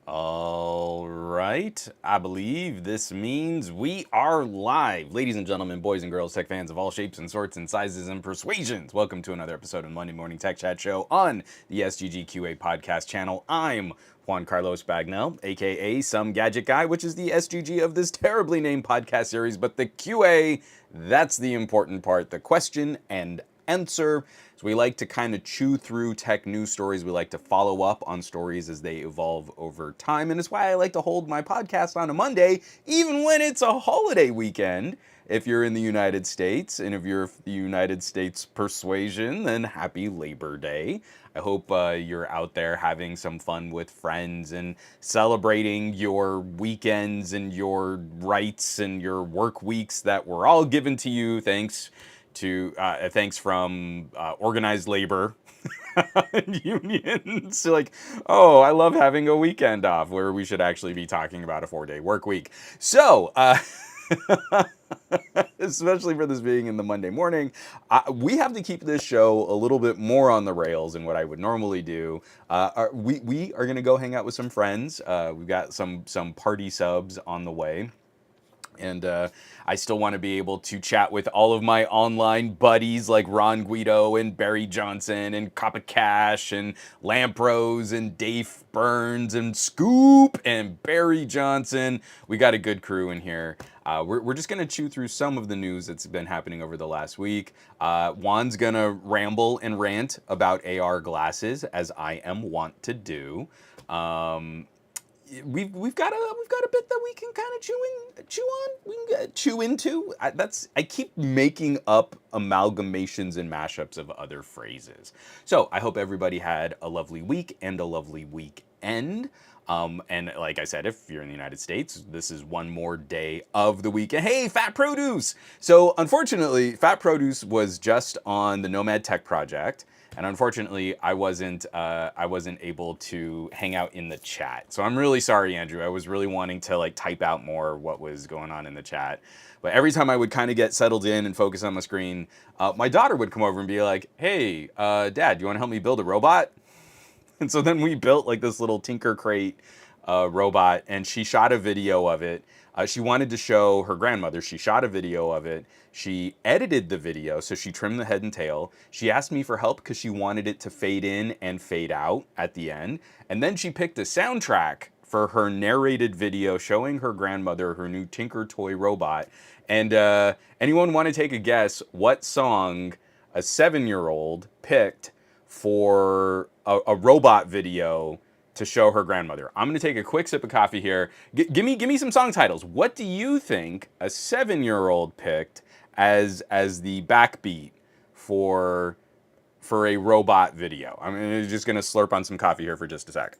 All right, I believe this means we are live. Ladies and gentlemen, boys and girls, tech fans of all shapes and sorts and sizes and persuasions, welcome to another episode of Monday Morning Tech Chat Show on the SGGQA podcast channel. I'm Juan Carlos Bagnell, aka Some Gadget Guy, which is the SGG of this terribly named podcast series, but the QA, that's the important part, the question and answer. So we like to kind of chew through tech news stories. We like to follow up on stories as they evolve over time. And it's why I like to hold my podcast on a Monday, even when it's a holiday weekend. If you're in the United States, and if you're the United States persuasion, then happy Labor Day. I hope you're out there having some fun with friends and celebrating your weekends and your rights and your work weeks that were all given to you thanks from organized labor unions. Like, oh, I love having a weekend off, where we should actually be talking about a 4-day work week. So, especially for this being in the Monday morning, we have to keep this show a little bit more on the rails than what I would normally do. We are going to go hang out with some friends. We've got some party subs on the way. And I still want to be able to chat with all of my online buddies like Ron Guido and Barry Johnson and Coppa Cash and Lampros and Dave Burns and Scoop and Barry Johnson. We got a good crew in here. We're just going to chew through some of the news that's been happening over the last week. Juan's going to ramble and rant about AR glasses, as I am wont to do. We've got a bit that we can kind of chew on. We can chew into. I keep making up amalgamations and mashups of other phrases. So I hope everybody had a lovely week and a lovely weekend. And like I said, if you're in the United States, this is one more day of the weekend. Hey, Fat Produce! So unfortunately, Fat Produce was just on the Nomad Tech Project. And unfortunately, I wasn't able to hang out in the chat. So I'm really sorry, Andrew. I was really wanting to like type out more what was going on in the chat. But every time I would kind of get settled in and focus on my screen, my daughter would come over and be like, "Hey, Dad, you want to help me build a robot?" And so then we built like this little Tinker Crate robot, and she shot a video of it. She wanted to show her grandmother. She shot a video of it. She edited the video, so she trimmed the head and tail. She asked me for help because she wanted it to fade in and fade out at the end. And then she picked a soundtrack for her narrated video showing her grandmother her new Tinker Toy robot. And anyone want to take a guess what song a 7-year-old picked for a robot video to show her grandmother? I'm going to take a quick sip of coffee here. Give me some song titles. What do you think a 7-year-old picked as the backbeat for a robot video? I'm just going to slurp on some coffee here for just a sec.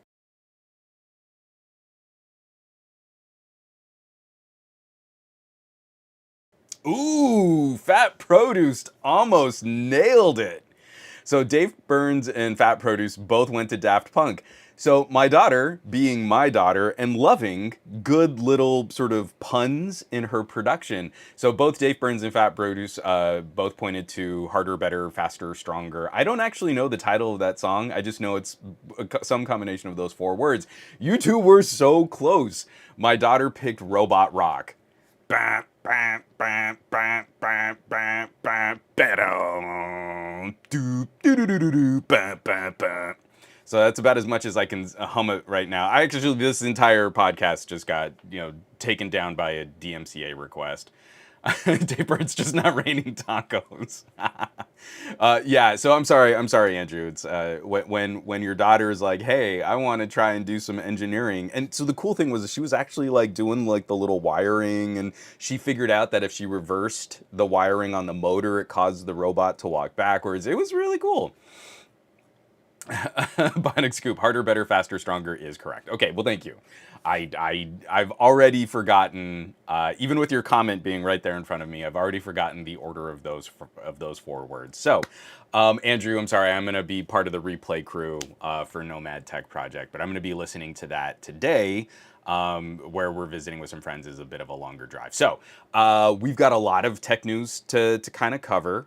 Ooh, Fat Produce almost nailed it. So Dave Burns and Fat Produce both went to Daft Punk. So my daughter, being my daughter and loving good little sort of puns in her production. So both Dave Burns and Fat Produce both pointed to Harder, Better, Faster, Stronger. I don't actually know the title of that song. I just know it's some combination of those 4 words. You two were so close. My daughter picked Robot Rock. So that's about as much as I can hum it right now. Actually, this entire podcast just got, taken down by a DMCA request. Dave Bird's just not raining tacos. Yeah, so I'm sorry, Andrew. It's when your daughter is like, "Hey, I want to try and do some engineering," and so the cool thing was she was actually like doing like the little wiring, and she figured out that if she reversed the wiring on the motor, it caused the robot to walk backwards. It was really cool. Bionic Scoop, Harder, Better, Faster, Stronger is correct. Okay, well, thank you. I've already forgotten, even with your comment being right there in front of me, I've already forgotten the order of those 4 words. So, Andrew, I'm sorry, I'm going to be part of the replay crew for Nomad Tech Project, but I'm going to be listening to that today. Where we're visiting with some friends is a bit of a longer drive. So, we've got a lot of tech news to kind of cover.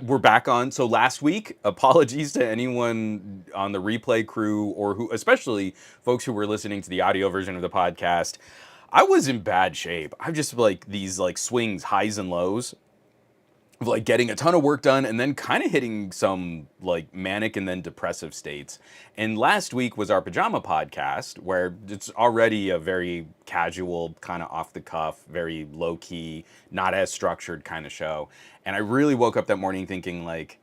We're back on. So last week, apologies to anyone on the replay crew or who, especially folks who were listening to the audio version of the podcast. I was in bad shape. I've just like these like swings, highs and lows of like getting a ton of work done and then kind of hitting some like manic and then depressive states. And last week was our pajama podcast where it's already a very casual, kind of off the cuff, very low key, not as structured kind of show. And I really woke up that morning thinking like,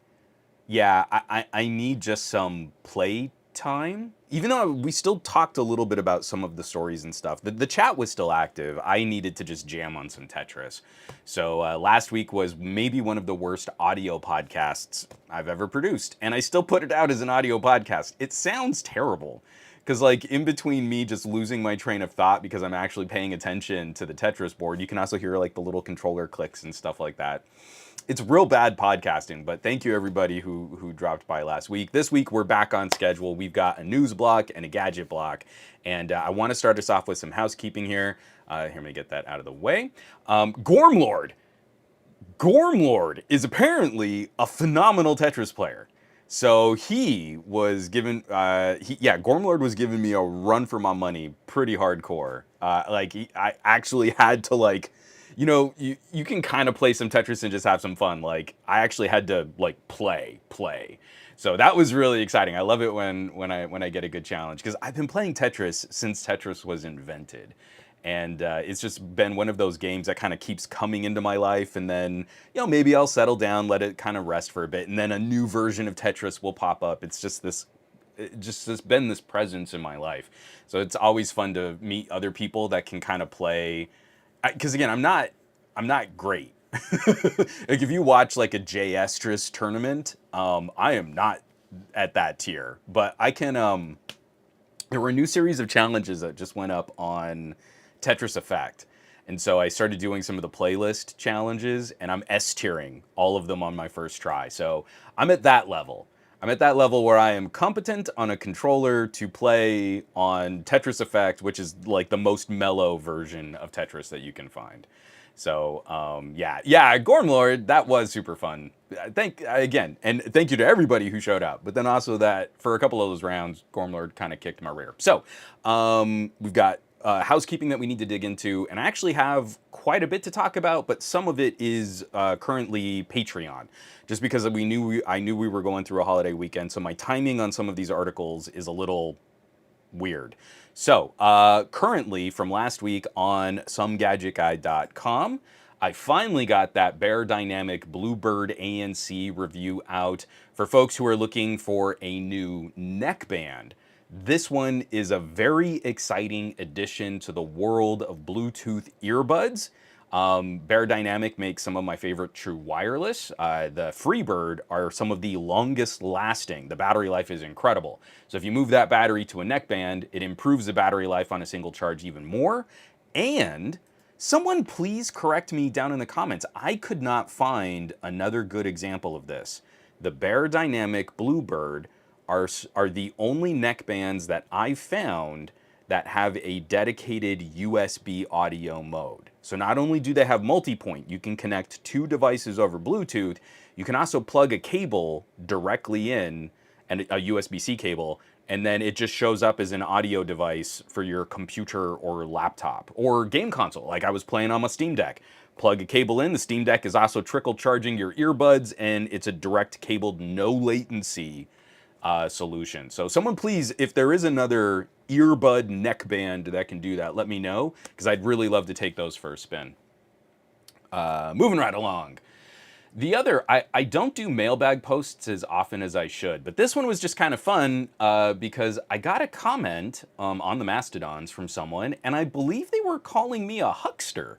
yeah, I need just some play time. Even though we still talked a little bit about some of the stories and stuff, the chat was still active. I needed to just jam on some Tetris. So last week was maybe one of the worst audio podcasts I've ever produced. And I still put it out as an audio podcast. It sounds terrible. Because like in between me just losing my train of thought because I'm actually paying attention to the Tetris board, you can also hear like the little controller clicks and stuff like that. It's real bad podcasting, but thank you everybody who dropped by last week. This week we're back on schedule. We've got a news block and a gadget block, and I want to start us off with some housekeeping here. Here, let me get that out of the way. Gormlord is apparently a phenomenal Tetris player. So he was given, Gormlord was giving me a run for my money, pretty hardcore. I actually had to like, you can kind of play some Tetris and just have some fun. Like, I actually had to like play. So that was really exciting. I love it when I get a good challenge because I've been playing Tetris since Tetris was invented. And it's just been one of those games that kind of keeps coming into my life, and then maybe I'll settle down, let it kind of rest for a bit, and then a new version of Tetris will pop up. It's just this, it just has been this presence in my life. So it's always fun to meet other people that can kind of play. Because again, I'm not great. Like if you watch like a J-Estris tournament, I am not at that tier, but I can. There were a new series of challenges that just went up on Tetris Effect. And so I started doing some of the playlist challenges, and I'm S-tiering all of them on my first try. So I'm at that level. I'm at that level where I am competent on a controller to play on Tetris Effect, which is like the most mellow version of Tetris that you can find. So yeah, Gormlord, that was super fun. Thank you to everybody who showed up. But then also that for a couple of those rounds, Gormlord kind of kicked my rear. So we've got housekeeping that we need to dig into, and I actually have quite a bit to talk about, but some of it is currently Patreon, just because I knew we were going through a holiday weekend, so my timing on some of these articles is a little weird. So, currently from last week on somegadgetguy.com, I finally got that Bear Dynamic Bluebird ANC review out for folks who are looking for a new neckband. This one is a very exciting addition to the world of Bluetooth earbuds. Bear Dynamic makes some of my favorite true wireless. The Freebird are some of the longest lasting. The battery life is incredible. So if you move that battery to a neckband, it improves the battery life on a single charge even more. And someone please correct me down in the comments. I could not find another good example of this. The Bear Dynamic Bluebird are the only neckbands that I've found that have a dedicated USB audio mode. So not only do they have multi-point, you can connect two devices over Bluetooth, you can also plug a cable directly in, and a USB-C cable, and then it just shows up as an audio device for your computer or laptop or game console. Like I was playing on my Steam Deck. Plug a cable in, the Steam Deck is also trickle charging your earbuds, and it's a direct cabled, no latency solution. So someone please, if there is another earbud neckband that can do that, let me know, because I'd really love to take those for a spin. Moving right along. The other, I don't do mailbag posts as often as I should, but this one was just kind of fun because I got a comment on the Mastodons from someone, and I believe they were calling me a huckster.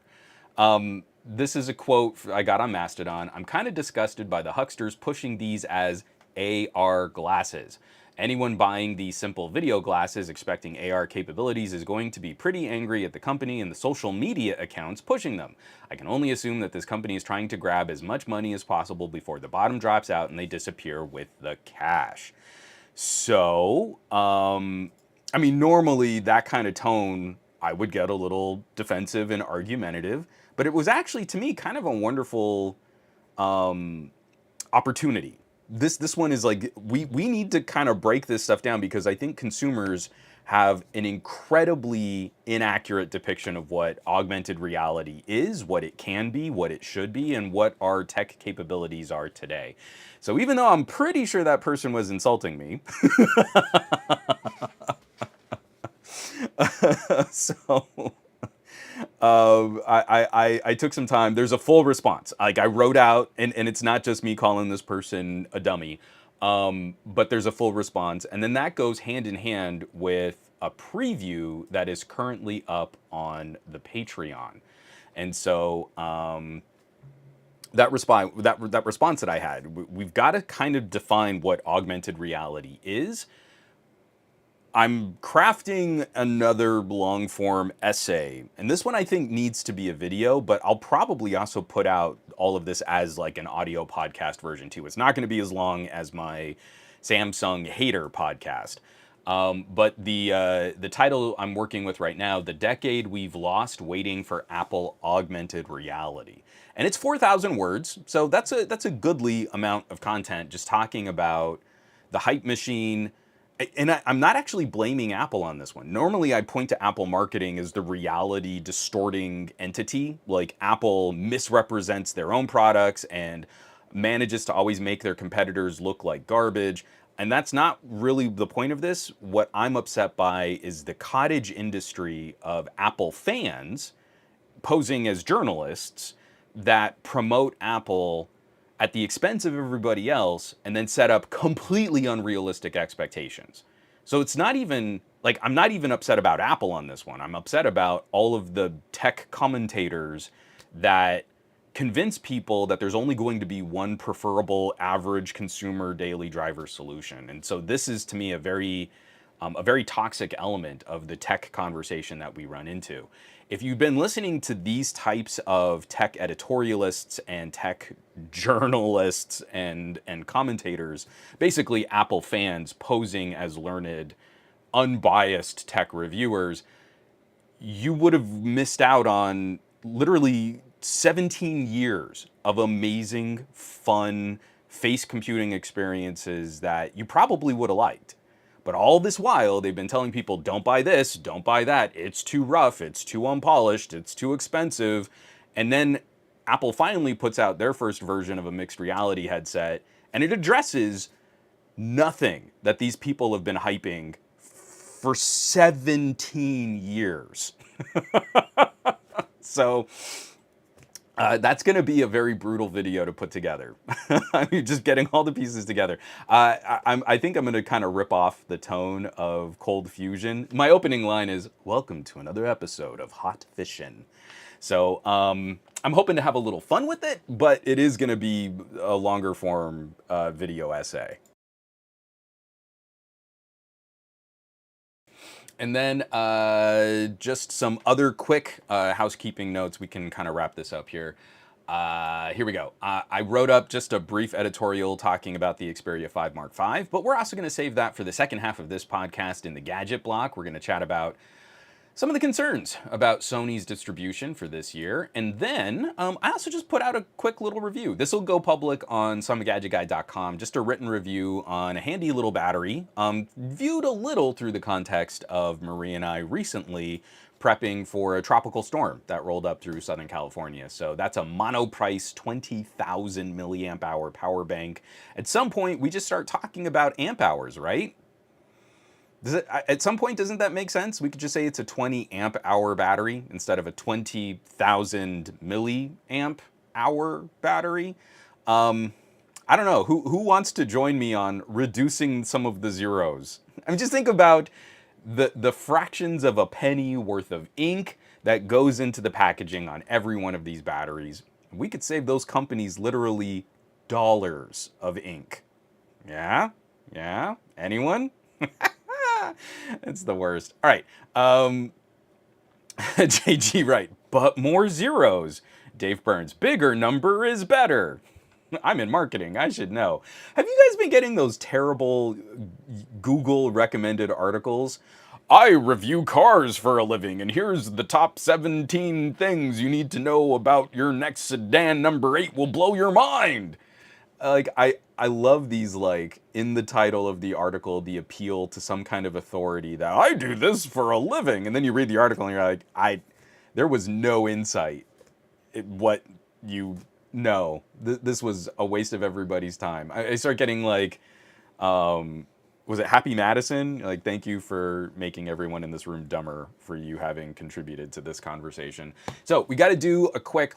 This is a quote I got on Mastodon. "I'm kind of disgusted by the hucksters pushing these as AR glasses. Anyone buying these simple video glasses expecting AR capabilities is going to be pretty angry at the company and the social media accounts pushing them. I can only assume that this company is trying to grab as much money as possible before the bottom drops out and they disappear with the cash." So, I mean, normally that kind of tone, I would get a little defensive and argumentative, but it was actually, to me, kind of a wonderful opportunity. This one is like, we need to kind of break this stuff down, because I think consumers have an incredibly inaccurate depiction of what augmented reality is, what it can be, what it should be, and what our tech capabilities are today. So even though I'm pretty sure that person was insulting me, so I took some time. There's a full response. Like I wrote out, and it's not just me calling this person a dummy, but there's a full response. And then that goes hand in hand with a preview that is currently up on the Patreon. And so that response that I had, we've got to kind of define what augmented reality is. I'm crafting another long form essay, and this one I think needs to be a video, but I'll probably also put out all of this as like an audio podcast version too. It's not going to be as long as my Samsung hater podcast. But the title I'm working with right now, "The Decade We've Lost Waiting for Apple Augmented Reality." And it's 4,000 words, so that's a goodly amount of content just talking about the hype machine. And I'm not actually blaming Apple on this one. Normally, I point to Apple marketing as the reality distorting entity. Like Apple misrepresents their own products and manages to always make their competitors look like garbage. And that's not really the point of this. What I'm upset by is the cottage industry of Apple fans posing as journalists that promote Apple at the expense of everybody else and then set up completely unrealistic expectations. So it's not even like I'm not even upset about Apple on this one. I'm upset about all of the tech commentators that convince people that there's only going to be one preferable average consumer daily driver solution. And so this is to me a very toxic element of the tech conversation that we run into. If you've been listening to these types of tech editorialists and tech journalists and commentators, basically Apple fans posing as learned, unbiased tech reviewers, you would have missed out on literally 17 years of amazing, fun, face computing experiences that you probably would have liked. But all this while, they've been telling people, don't buy this, don't buy that. It's too rough, it's too unpolished, it's too expensive. And then Apple finally puts out their first version of a mixed reality headset, and it addresses nothing that these people have been hyping for 17 years. So that's going to be a very brutal video to put together. I'm just getting all the pieces together. I think I'm going to kind of rip off the tone of Cold Fusion. My opening line is, welcome to another episode of Hot Fishin'. So I'm hoping to have a little fun with it, but it is going to be a longer form video essay. And then just some other quick housekeeping notes. We can kind of wrap this up here. Here we go. I wrote up just a brief editorial talking about the Xperia 5 Mark V, but we're also going to save that for the second half of this podcast in the gadget block. We're going to chat about some of the concerns about Sony's distribution for this year. And then I also just put out a quick little review. This will go public on somegadgetguy.com, just a written review on a handy little battery, viewed a little through the context of Marie and I recently prepping for a tropical storm that rolled up through Southern California. So that's a mono-price 20,000 milliamp hour power bank. At some point, we just start talking about amp hours, right? At some point, doesn't that make sense? We could just say it's a 20 amp hour battery instead of a 20,000 milliamp hour battery. I don't know. Who wants to join me on reducing some of the zeros? I mean, just think about the fractions of a penny worth of ink that goes into the packaging on every one of these batteries. We could save those companies literally dollars of ink. Yeah? Yeah? Anyone? It's the worst. All right. JG right, but more zeros. Dave Burns, bigger number is better. I'm in marketing, I should know. Have you guys been getting those terrible Google recommended articles? I review cars for a living, and here's the top 17 things you need to know about your next sedan. Number 8 will blow your mind. Like, I love these, like, in the title of the article, the appeal to some kind of authority that I do this for a living. And then you read the article and you're like, there was no insight in what you know. This was a waste of everybody's time. I start getting like, was it Happy Madison? Like, thank you for making everyone in this room dumber for you having contributed to this conversation. So we got to do a quick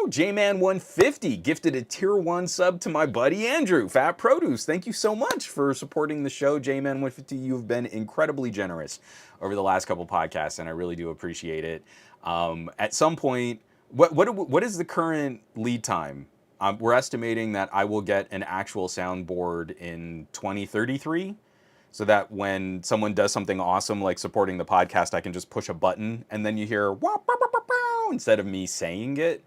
J-Man150 gifted a tier 1 sub to my buddy Andrew, Fat Produce. Thank you so much for supporting the show, J-Man150. You've been incredibly generous over the last couple podcasts, and I really do appreciate it. At some point, what is the current lead time? We're estimating that I will get an actual soundboard in 2033, so that when someone does something awesome like supporting the podcast, I can just push a button and then you hear instead of me saying it.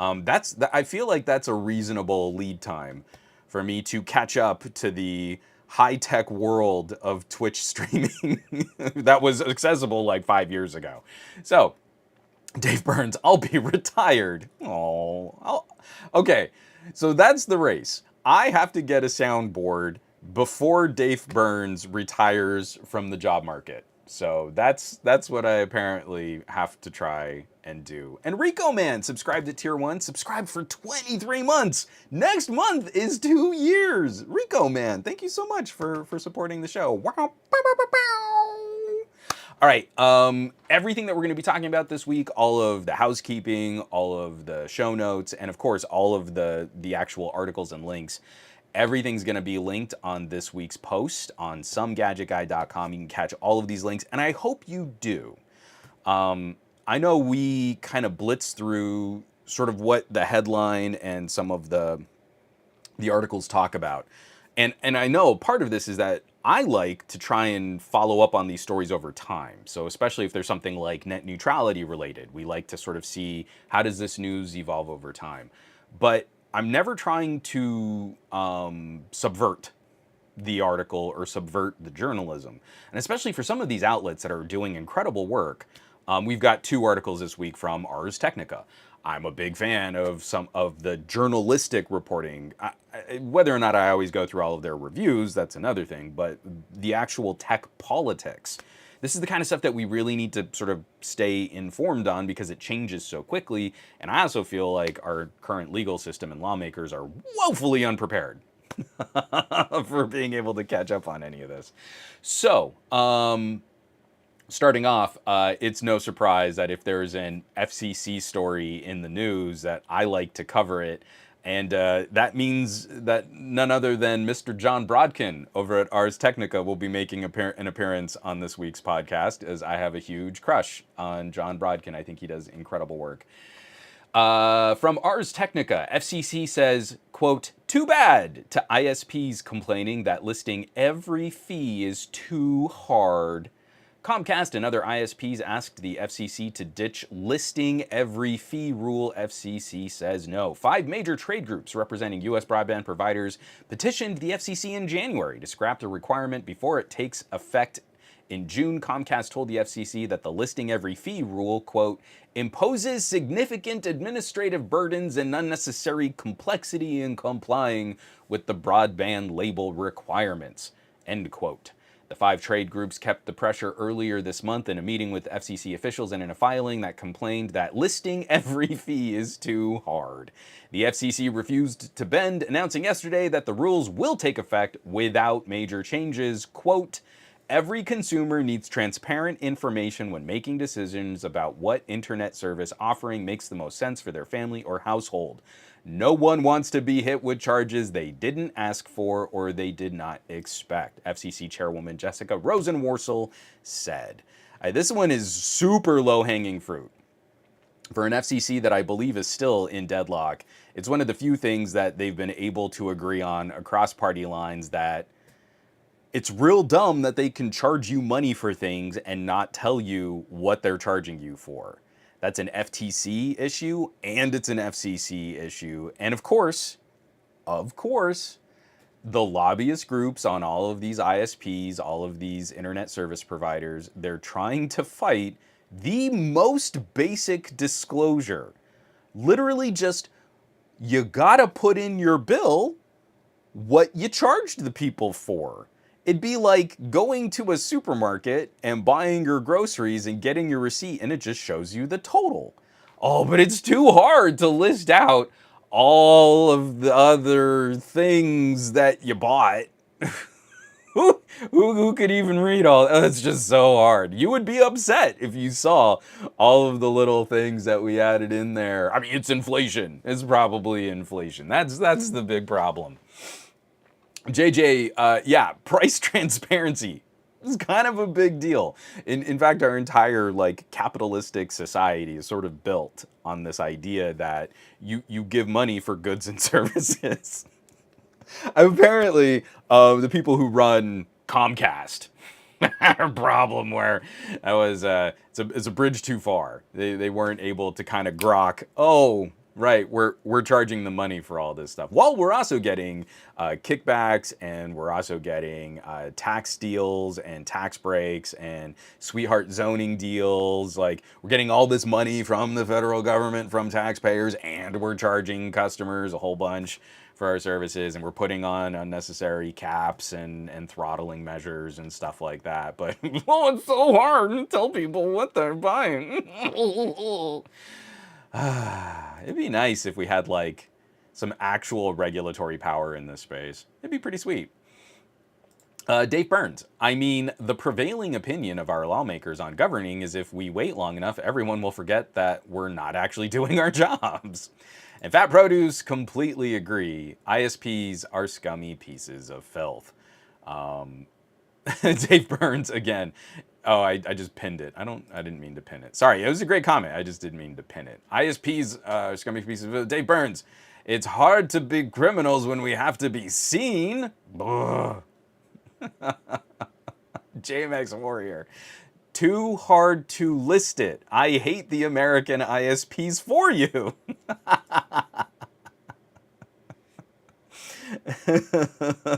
I feel like that's a reasonable lead time for me to catch up to the high-tech world of Twitch streaming that was accessible like 5 years ago. So, Dave Burns, I'll be retired. Oh, okay. So that's the race. I have to get a soundboard before Dave Burns retires from the job market. So that's what I apparently have to try and do. And Rico Man subscribed to Tier 1, subscribed for 23 months. Next month is 2 years. Rico Man, thank you so much for supporting the show. Wow. Bow, bow, bow, bow. All right, everything that we're going to be talking about this week, all of the housekeeping, all of the show notes, and of course, all of the actual articles and links, everything's going to be linked on this week's post on somegadgetguy.com. You can catch all of these links, and I hope you do. I know we kind of blitz through sort of what the headline and some of the articles talk about. And I know part of this is that I like to try and follow up on these stories over time. So especially if there's something like net neutrality related, we like to sort of see how does this news evolve over time. But I'm never trying to subvert the article or subvert the journalism. And especially for some of these outlets that are doing incredible work, we've got 2 articles this week from Ars Technica. I'm a big fan of some of the journalistic reporting. Whether or not I always go through all of their reviews, that's another thing, but the actual tech politics. This is the kind of stuff that we really need to sort of stay informed on because it changes so quickly. And I also feel like our current legal system and lawmakers are woefully unprepared for being able to catch up on any of this. So, starting off, it's no surprise that if there's an FCC story in the news that I like to cover it. And that means that none other than Mr. John Brodkin over at Ars Technica will be making an appearance on this week's podcast, as I have a huge crush on John Brodkin. I think he does incredible work. From Ars Technica, FCC says, quote, "Too bad" to ISPs complaining that listing every fee is too hard. Comcast and other ISPs asked the FCC to ditch listing every fee rule. FCC says no. 5 major trade groups representing U.S. broadband providers petitioned the FCC in January to scrap the requirement before it takes effect. In June, Comcast told the FCC that the listing every fee rule, quote, "imposes significant administrative burdens and unnecessary complexity in complying with the broadband label requirements," end quote. The 5 trade groups kept the pressure earlier this month in a meeting with FCC officials and in a filing that complained that listing every fee is too hard. The FCC refused to bend, announcing yesterday that the rules will take effect without major changes. Quote, "Every consumer needs transparent information when making decisions about what internet service offering makes the most sense for their family or household. No one wants to be hit with charges they didn't ask for or they did not expect," FCC Chairwoman Jessica Rosenworcel said. This one is super low-hanging fruit. For an FCC that I believe is still in deadlock, it's one of the few things that they've been able to agree on across party lines that it's real dumb that they can charge you money for things and not tell you what they're charging you for. That's an FTC issue and it's an FCC issue. And of course, the lobbyist groups on all of these ISPs, all of these internet service providers, they're trying to fight the most basic disclosure. Literally just, you gotta put in your bill what you charged the people for. It'd be like going to a supermarket and buying your groceries and getting your receipt and it just shows you the total. Oh, but it's too hard to list out all of the other things that you bought. Who could even read all? Oh, it's just so hard. You would be upset if you saw all of the little things that we added in there. I mean, it's inflation. It's probably inflation. That's the big problem. JJ, yeah, price transparency is kind of a big deal. In fact, our entire like capitalistic society is sort of built on this idea that you give money for goods and services. Apparently, the people who run Comcast had a problem where that was it's a bridge too far. They weren't able to kind of grok, oh, Right, we're charging the money for all this stuff. Well, we're also getting kickbacks, and we're also getting tax deals and tax breaks and sweetheart zoning deals. Like, we're getting all this money from the federal government, from taxpayers, and we're charging customers a whole bunch for our services, and we're putting on unnecessary caps and throttling measures and stuff like that. But oh, it's so hard to tell people what they're buying. It'd be nice if we had like some actual regulatory power in this space. It'd be pretty sweet. Dave Burns. I mean, the prevailing opinion of our lawmakers on governing is if we wait long enough, everyone will forget that we're not actually doing our jobs. And Fat Produce completely agree. ISPs are scummy pieces of filth. Dave Burns again. Oh, I just pinned it. I didn't mean to pin it. Sorry, it was a great comment. I just didn't mean to pin it. ISPs, scummy pieces of Dave Burns. It's hard to be criminals when we have to be seen. JMX Warrior. Too hard to list it. I hate the American ISPs for you.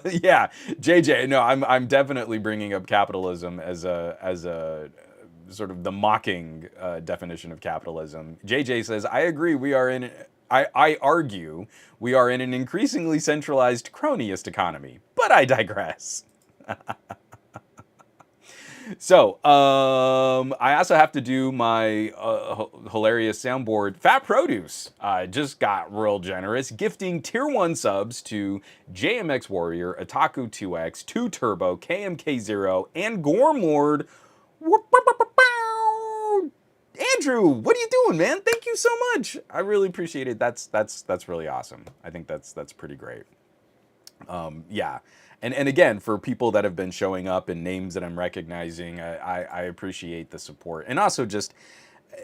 Yeah, JJ. No, I'm definitely bringing up capitalism as a sort of the mocking definition of capitalism. JJ says, I agree. I argue we are in an increasingly centralized cronyist economy, but I digress. So, I also have to do my hilarious soundboard. Fat Produce just got real generous, gifting tier 1 subs to JMX Warrior, Otaku 2X, 2 Turbo, KMK0, and Gormlord. Andrew, what are you doing, man? Thank you so much. I really appreciate it. That's really awesome. I think that's pretty great. Yeah. And again, for people that have been showing up and names that I'm recognizing, I appreciate the support. And also just,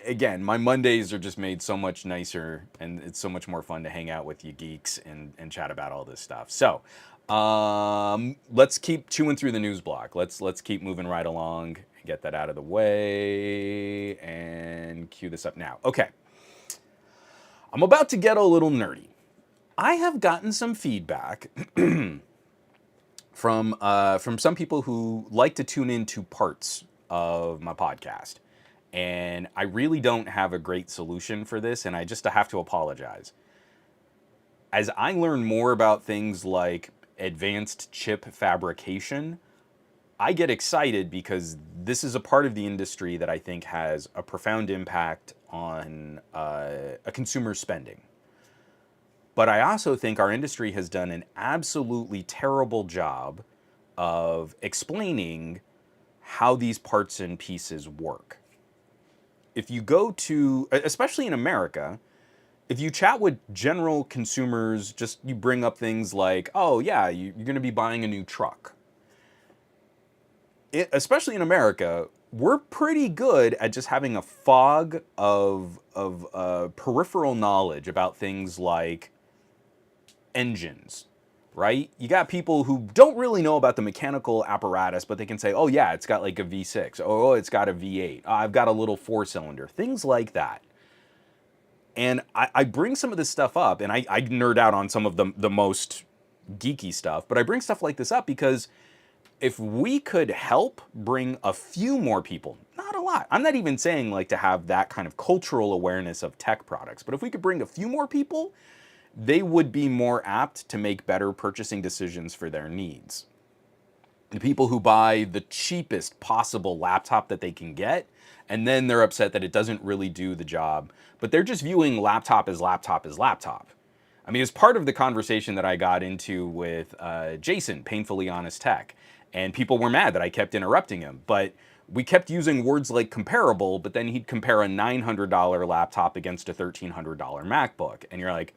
again, my Mondays are just made so much nicer, and it's so much more fun to hang out with you geeks and chat about all this stuff. So let's keep chewing through the news block. Let's keep moving right along. Get that out of the way and cue this up now. Okay. I'm about to get a little nerdy. I have gotten some feedback from some people who like to tune into parts of my podcast. And I really don't have a great solution for this, and I just have to apologize. As I learn more about things like advanced chip fabrication, I get excited because this is a part of the industry that I think has a profound impact on a consumer's spending. But I also think our industry has done an absolutely terrible job of explaining how these parts and pieces work. If you go to, especially in America, if you chat with general consumers, just you bring up things like, oh yeah, you're going to be buying a new truck. Especially in America, we're pretty good at just having a fog of peripheral knowledge about things like engines, right? You got people who don't really know about the mechanical apparatus, but they can say, oh yeah, it's got like a V6. Oh, it's got a V8. Oh, I've got a little 4-cylinder. Things like that. And I bring some of this stuff up, and I nerd out on some of the most geeky stuff, but I bring stuff like this up because if we could help bring a few more people, not a lot, I'm not even saying like to have that kind of cultural awareness of tech products, but if we could bring a few more people, they would be more apt to make better purchasing decisions for their needs. The people who buy the cheapest possible laptop that they can get, and then they're upset that it doesn't really do the job, but they're just viewing laptop as laptop as laptop. I mean, it's part of the conversation that I got into with Jason, Painfully Honest Tech, and people were mad that I kept interrupting him, but we kept using words like comparable, but then he'd compare a $900 laptop against a $1,300 MacBook, and you're like,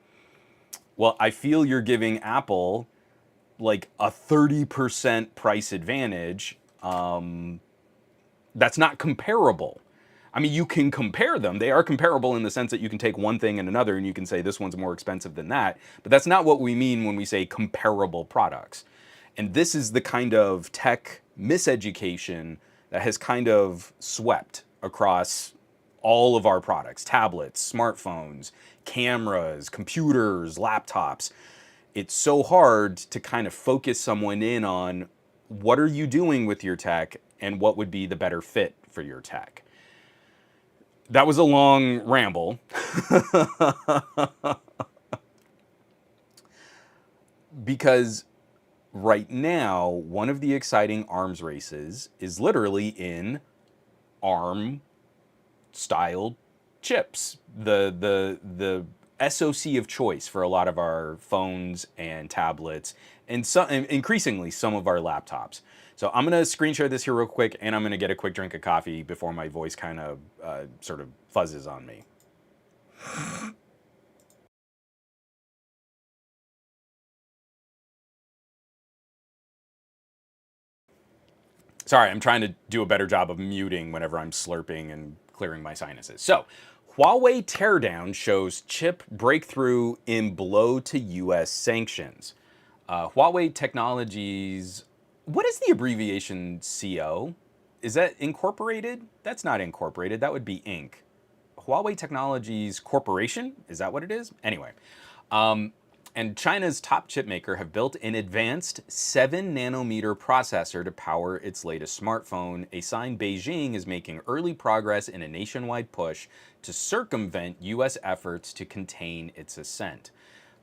well, I feel you're giving Apple like a 30% price advantage. That's not comparable. I mean, you can compare them. They are comparable in the sense that you can take one thing and another and you can say this one's more expensive than that. But that's not what we mean when we say comparable products. And this is the kind of tech miseducation that has kind of swept across all of our products, tablets, smartphones, cameras, computers, laptops. It's so hard to kind of focus someone in on what are you doing with your tech and what would be the better fit for your tech. That was a long ramble. Because right now, one of the exciting arms races is literally in ARM styled chips. The SoC of choice for a lot of our phones and tablets, and increasingly some of our laptops. So I'm gonna screen share this here real quick, and I'm gonna get a quick drink of coffee before my voice kind of sort of fuzzes on me. Sorry, I'm trying to do a better job of muting whenever I'm slurping and clearing my sinuses. So, Huawei teardown shows chip breakthrough in blow to US sanctions. Huawei Technologies, what is the abbreviation CO? Is that incorporated? That's not incorporated, that would be Inc. Huawei Technologies Corporation? Is that what it is? Anyway, and China's top chip maker have built an advanced 7 nanometer processor to power its latest smartphone, a sign Beijing is making early progress in a nationwide push to circumvent US efforts to contain its ascent.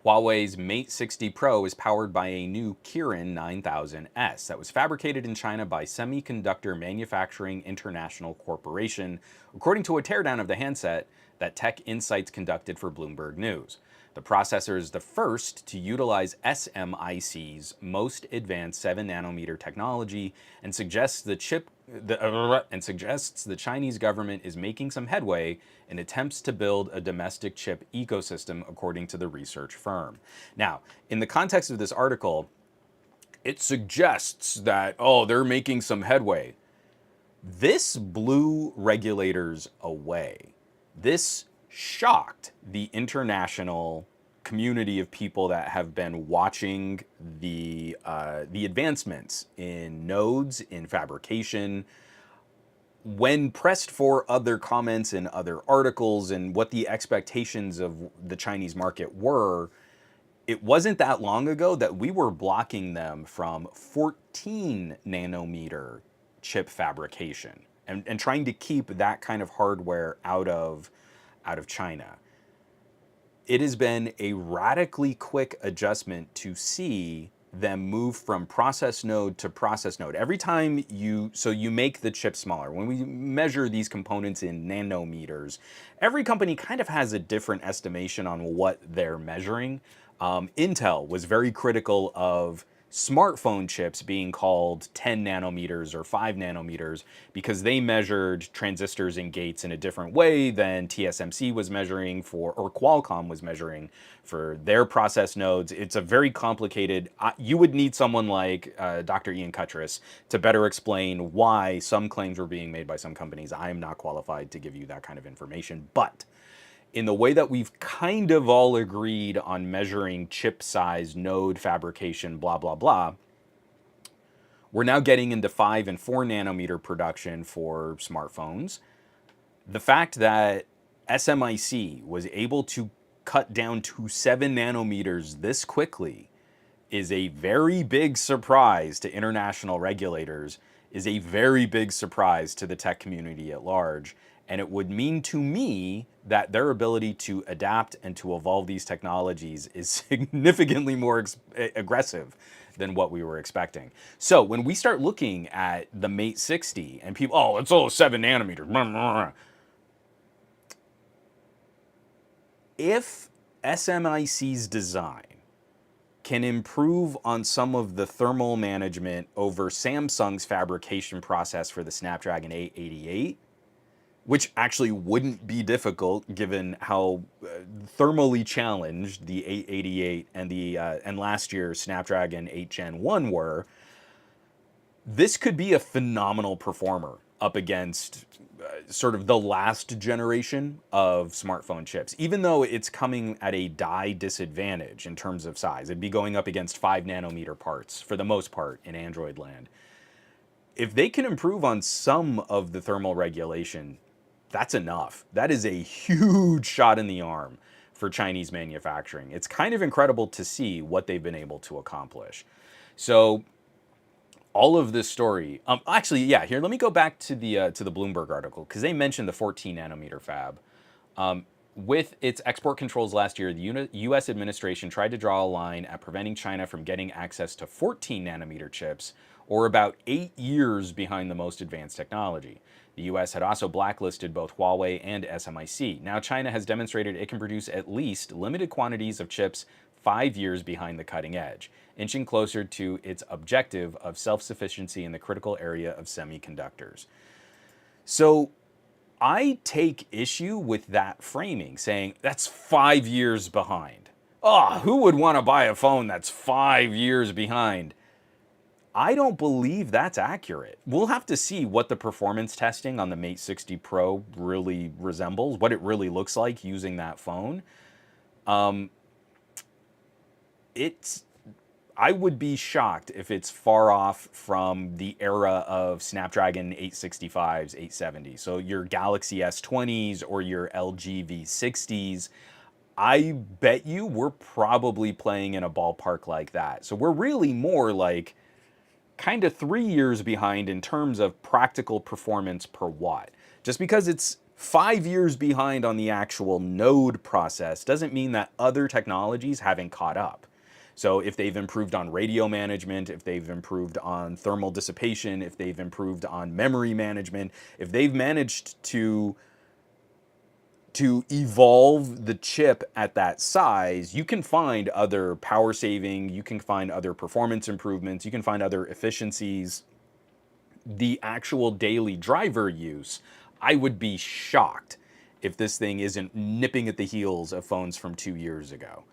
Huawei's Mate 60 Pro is powered by a new Kirin 9000S that was fabricated in China by Semiconductor Manufacturing International Corporation, according to a teardown of the handset that Tech Insights conducted for Bloomberg News. The processor is the first to utilize SMIC's most advanced 7 nanometer technology and suggests the Chinese government is making some headway in attempts to build a domestic chip ecosystem, according to the research firm. Now, in the context of this article, it suggests that, oh, they're making some headway. This blew regulators away. This shocked the international community of people that have been watching the advancements in nodes, in fabrication. When pressed for other comments in other articles and what the expectations of the Chinese market were, it wasn't that long ago that we were blocking them from 14 nanometer chip fabrication and trying to keep that kind of hardware out of China. It has been a radically quick adjustment to see them move from process node to process node. Every time you make the chip smaller. When we measure these components in nanometers, every company kind of has a different estimation on what they're measuring. Intel was very critical of smartphone chips being called 10 nanometers or 5 nanometers because they measured transistors and gates in a different way than TSMC was measuring for, or Qualcomm was measuring for their process nodes. It's a very complicated, you would need someone like Dr. Ian Cuttress to better explain why some claims were being made by some companies. I am not qualified to give you that kind of information, but in the way that we've kind of all agreed on measuring chip size, node fabrication, blah, blah, blah, we're now getting into 5 and 4 nanometer production for smartphones. The fact that SMIC was able to cut down to 7 nanometers this quickly is a very big surprise to international regulators, is a very big surprise to the tech community at large. And it would mean to me that their ability to adapt and to evolve these technologies is significantly more aggressive than what we were expecting. So when we start looking at the Mate 60 and people, oh, it's all 7 nanometers. If SMIC's design can improve on some of the thermal management over Samsung's fabrication process for the Snapdragon 888, which actually wouldn't be difficult given how thermally challenged the 888 and last year's Snapdragon 8 Gen 1 were, this could be a phenomenal performer up against sort of the last generation of smartphone chips. Even though it's coming at a die disadvantage in terms of size, it'd be going up against 5 nanometer parts for the most part in Android land. If they can improve on some of the thermal regulation, that's enough. That is a huge shot in the arm for Chinese manufacturing. It's kind of incredible to see what they've been able to accomplish. So all of this story, actually, yeah. Here, let me go back to the Bloomberg article because they mentioned the 14 nanometer fab. With its export controls last year, the U.S. administration tried to draw a line at preventing China from getting access to 14 nanometer chips, or about 8 years behind the most advanced technology. The U.S. had also blacklisted both Huawei and SMIC. Now China has demonstrated it can produce at least limited quantities of chips 5 years behind the cutting edge, inching closer to its objective of self-sufficiency in the critical area of semiconductors. So I take issue with that framing, saying that's 5 years behind. Oh, who would want to buy a phone that's 5 years behind? I don't believe that's accurate. We'll have to see what the performance testing on the Mate 60 Pro really resembles, what it really looks like using that phone. I would be shocked if it's far off from the era of Snapdragon 865s, 870s. So your Galaxy S20s or your LG V60s, I bet you we're probably playing in a ballpark like that. So we're really more like kind of 3 years behind in terms of practical performance per watt. Just because it's 5 years behind on the actual node process doesn't mean that other technologies haven't caught up. So if they've improved on radio management, if they've improved on thermal dissipation, if they've improved on memory management, if they've managed to evolve the chip at that size, you can find other power saving, you can find other performance improvements, you can find other efficiencies. The actual daily driver use, I would be shocked if this thing isn't nipping at the heels of phones from 2 years ago.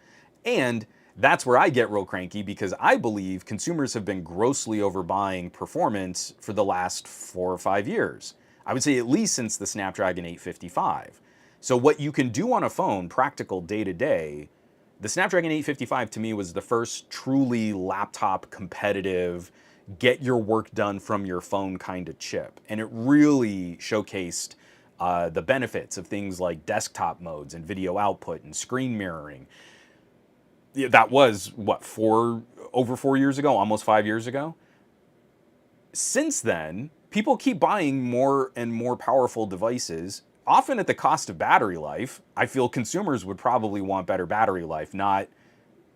And that's where I get real cranky because I believe consumers have been grossly overbuying performance for the last 4 or 5 years. I would say at least since the Snapdragon 855. So what you can do on a phone, practical day to day, the Snapdragon 855 to me was the first truly laptop competitive, get your work done from your phone kind of chip. And it really showcased the benefits of things like desktop modes and video output and screen mirroring. That was, what, over 4 years ago, almost 5 years ago? Since then, people keep buying more and more powerful devices, often at the cost of battery life. I feel consumers would probably want better battery life, not,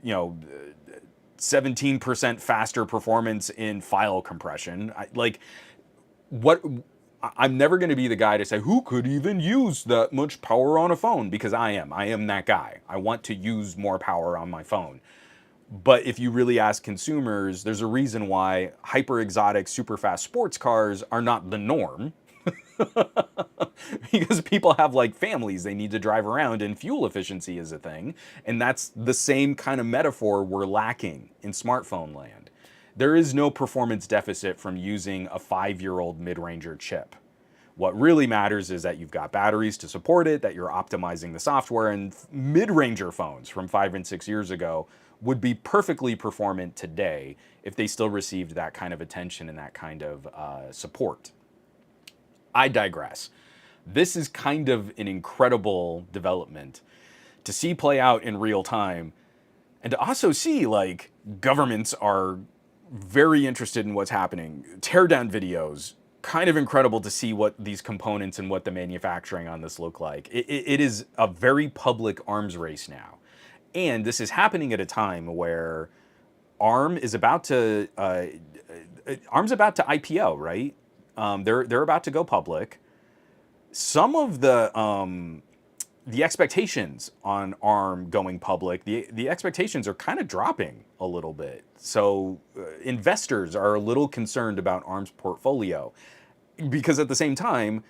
17% faster performance in file compression. I'm never going to be the guy to say, who could even use that much power on a phone? Because I am that guy. I want to use more power on my phone. But if you really ask consumers, there's a reason why hyper exotic, super fast sports cars are not the norm. Because people have like families they need to drive around and fuel efficiency is a thing. And that's the same kind of metaphor we're lacking in smartphone land. There is no performance deficit from using a 5-year-old mid-ranger chip. What really matters is that you've got batteries to support it, that you're optimizing the software, and mid-ranger phones from 5 and 6 years ago would be perfectly performant today if they still received that kind of attention and that kind of support. I digress. This is kind of an incredible development to see play out in real time, and to also see like governments are very interested in what's happening. Teardown videos, kind of incredible to see what these components and what the manufacturing on this look like. It is a very public arms race now. And this is happening at a time where ARM's about to IPO, right? They're about to go public. Some of the expectations on ARM going public, the expectations are kind of dropping a little bit. So investors are a little concerned about ARM's portfolio because at the same time,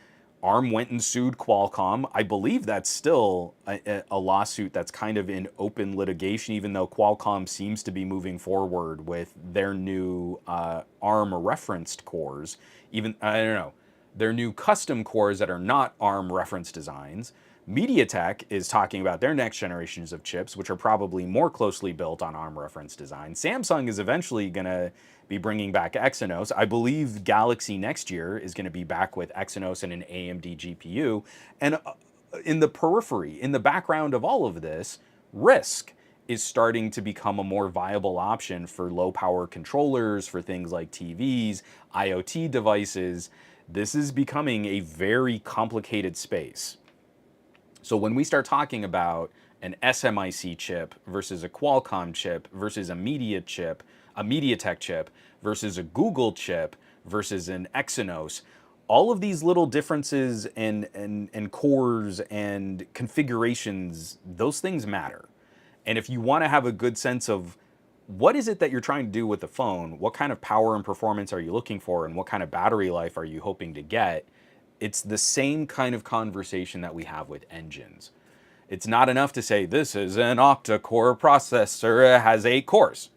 ARM went and sued Qualcomm. I believe that's still a lawsuit that's kind of in open litigation, even though Qualcomm seems to be moving forward with their new ARM referenced cores. Even, I don't know, their new custom cores that are not ARM reference designs. MediaTek is talking about their next generations of chips, which are probably more closely built on ARM reference design. Samsung is eventually going to be bringing back Exynos. I believe Galaxy next year is going to be back with Exynos and an AMD GPU. And in the periphery, in the background of all of this, RISC is starting to become a more viable option for low power controllers, for things like TVs, IoT devices. This is becoming a very complicated space. So when we start talking about an SMIC chip versus a Qualcomm chip versus a MediaTek chip versus a Google chip versus an Exynos, all of these little differences and cores and configurations, those things matter. And if you want to have a good sense of what is it that you're trying to do with the phone, what kind of power and performance are you looking for, and what kind of battery life are you hoping to get, it's the same kind of conversation that we have with engines. It's not enough to say this is an octa-core processor, it has 8 cores.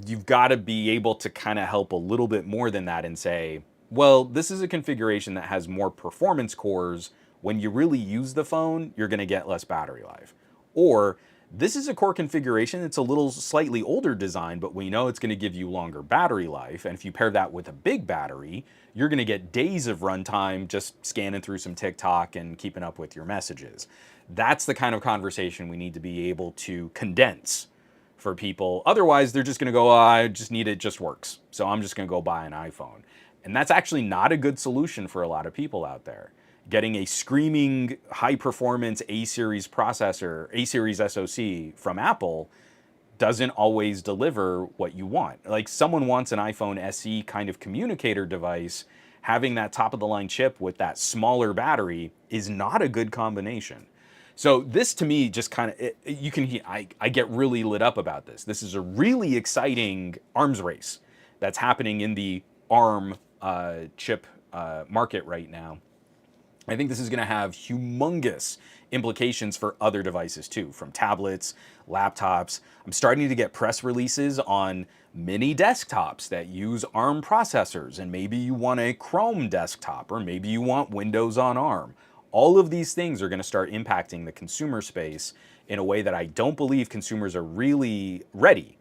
You've got to be able to kind of help a little bit more than that and say, well, this is a configuration that has more performance cores. When you really use the phone, you're going to get less battery life. Or this is a core configuration, it's a little slightly older design, but we know it's going to give you longer battery life. And if you pair that with a big battery, you're going to get days of runtime just scanning through some TikTok and keeping up with your messages. That's the kind of conversation we need to be able to condense for people. Otherwise, they're just going to go, oh, I just need it, just works. So I'm just going to go buy an iPhone. And that's actually not a good solution for a lot of people out there. Getting a screaming high-performance A-series processor, A-series SoC from Apple doesn't always deliver what you want. Like someone wants an iPhone SE kind of communicator device, having that top-of-the-line chip with that smaller battery is not a good combination. So this to me just kind of, you can hear, I get really lit up about this. This is a really exciting arms race that's happening in the ARM chip market right now. I think this is going to have humongous implications for other devices too, from tablets, laptops. I'm starting to get press releases on mini desktops that use ARM processors, and maybe you want a Chrome desktop, or maybe you want Windows on ARM. All of these things are going to start impacting the consumer space in a way that I don't believe consumers are really ready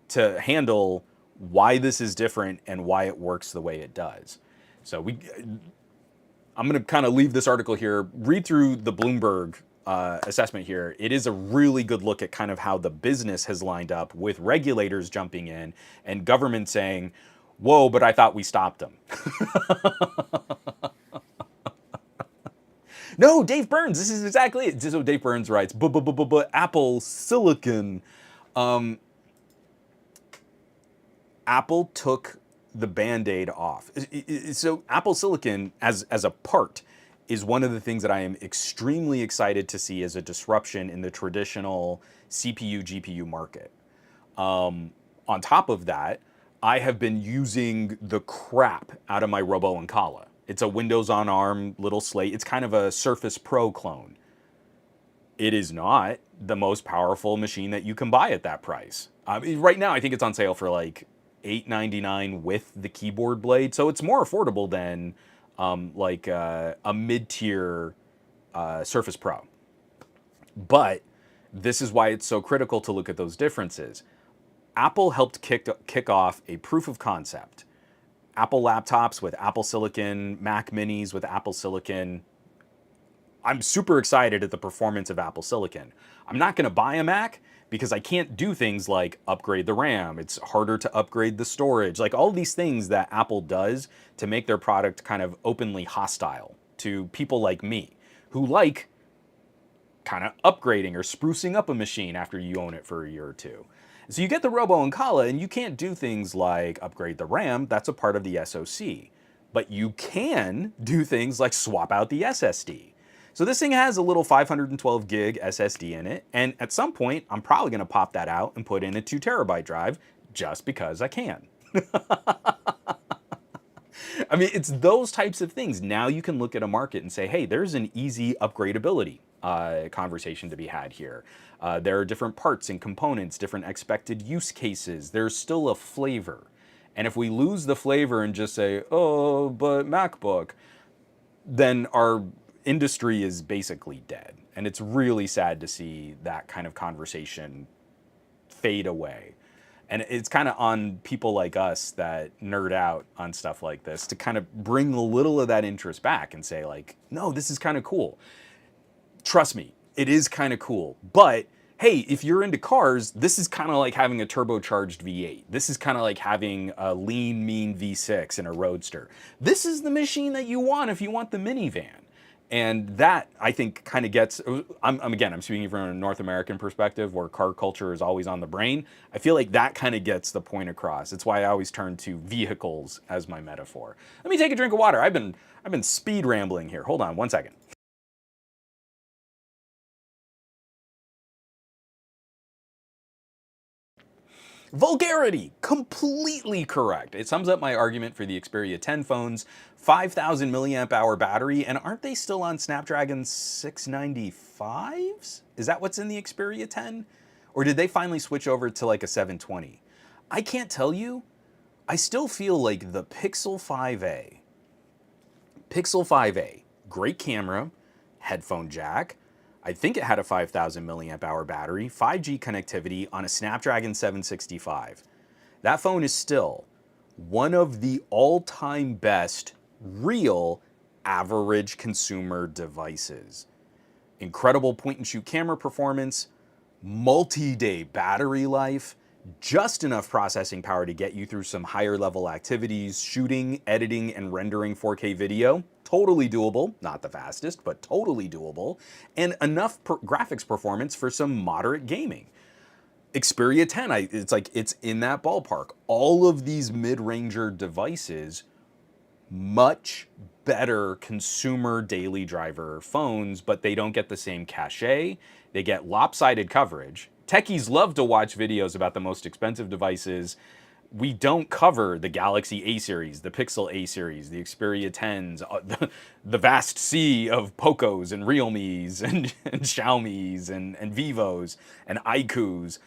to handle why this is different and why it works the way it does. So I'm going to kind of leave this article here, read through the Bloomberg assessment here. It is a really good look at kind of how the business has lined up with regulators jumping in and government saying, whoa, but I thought we stopped them. No, Dave Burns, this is exactly it. So Dave Burns writes, Apple Silicon. Apple took the Band-Aid off. So Apple Silicon as a part is one of the things that I am extremely excited to see as a disruption in the traditional CPU, GPU market. On top of that, I have been using the crap out of my Robo Ancala. It's a Windows on ARM little slate. It's kind of a Surface Pro clone. It is not the most powerful machine that you can buy at that price. Right now, I think it's on sale for like $899 with the keyboard blade. So it's more affordable than like a mid-tier Surface Pro. But this is why it's so critical to look at those differences. Apple helped kick off a proof of concept. Apple laptops with Apple Silicon, Mac minis with Apple Silicon. I'm super excited at the performance of Apple Silicon. I'm not going to buy a Mac because I can't do things like upgrade the RAM. It's harder to upgrade the storage. Like all these things that Apple does to make their product kind of openly hostile to people like me who like kind of upgrading or sprucing up a machine after you own it for a year or two. So you get the Robo Ancala and you can't do things like upgrade the RAM. That's a part of the SoC. But you can do things like swap out the SSD. So this thing has a little 512 gig SSD in it, and at some point, I'm probably going to pop that out and put in a 2 terabyte drive just because I can. I mean, it's those types of things. Now you can look at a market and say, hey, there's an easy upgradability conversation to be had here. There are different parts and components, different expected use cases. There's still a flavor. And if we lose the flavor and just say, oh, but MacBook, then our industry is basically dead. And it's really sad to see that kind of conversation fade away. And it's kind of on people like us that nerd out on stuff like this to kind of bring a little of that interest back and say, like, no, this is kind of cool. Trust me, it is kind of cool. But hey, if you're into cars, this is kind of like having a turbocharged V8. This is kind of like having a lean, mean V6 in a Roadster. This is the machine that you want if you want the minivan. And that, I think, kind of gets, I'm speaking from a North American perspective where car culture is always on the brain. I feel like that kind of gets the point across. It's why I always turn to vehicles as my metaphor. Let me take a drink of water. I've been speed rambling here. Hold on one second. Vulgarity, completely correct. It sums up my argument for the Xperia 10 phone's 5,000 milliamp hour battery, and aren't they still on Snapdragon 695s? Is that what's in the Xperia 10? Or did they finally switch over to like a 720? I can't tell you. I still feel like the Pixel 5a, great camera, headphone jack, I think it had a 5,000 milliamp hour battery, 5G connectivity on a Snapdragon 765. That phone is still one of the all-time best real average consumer devices. Incredible point-and-shoot camera performance, multi-day battery life, just enough processing power to get you through some higher level activities, shooting, editing, and rendering 4K video. Totally doable, not the fastest, but totally doable, and enough graphics performance for some moderate gaming. Xperia 10, it's in that ballpark. All of these mid-ranger devices, much better consumer daily driver phones, but they don't get the same cachet. They get lopsided coverage. Techies love to watch videos about the most expensive devices. We don't cover the Galaxy A series, the Pixel A series, the Xperia 10s, the vast sea of Pocos and Realmes and Xiaomis and Vivos and iQOOs.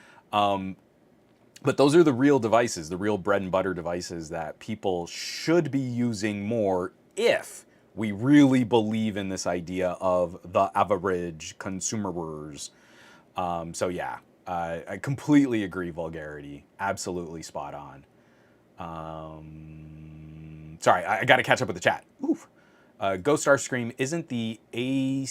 But those are the real devices, the real bread and butter devices that people should be using more if we really believe in this idea of the average consumers. So yeah, I completely agree. Vulgarity, absolutely spot on. Sorry, I got to catch up with the chat. Oof. Ghost Starscream, isn't the A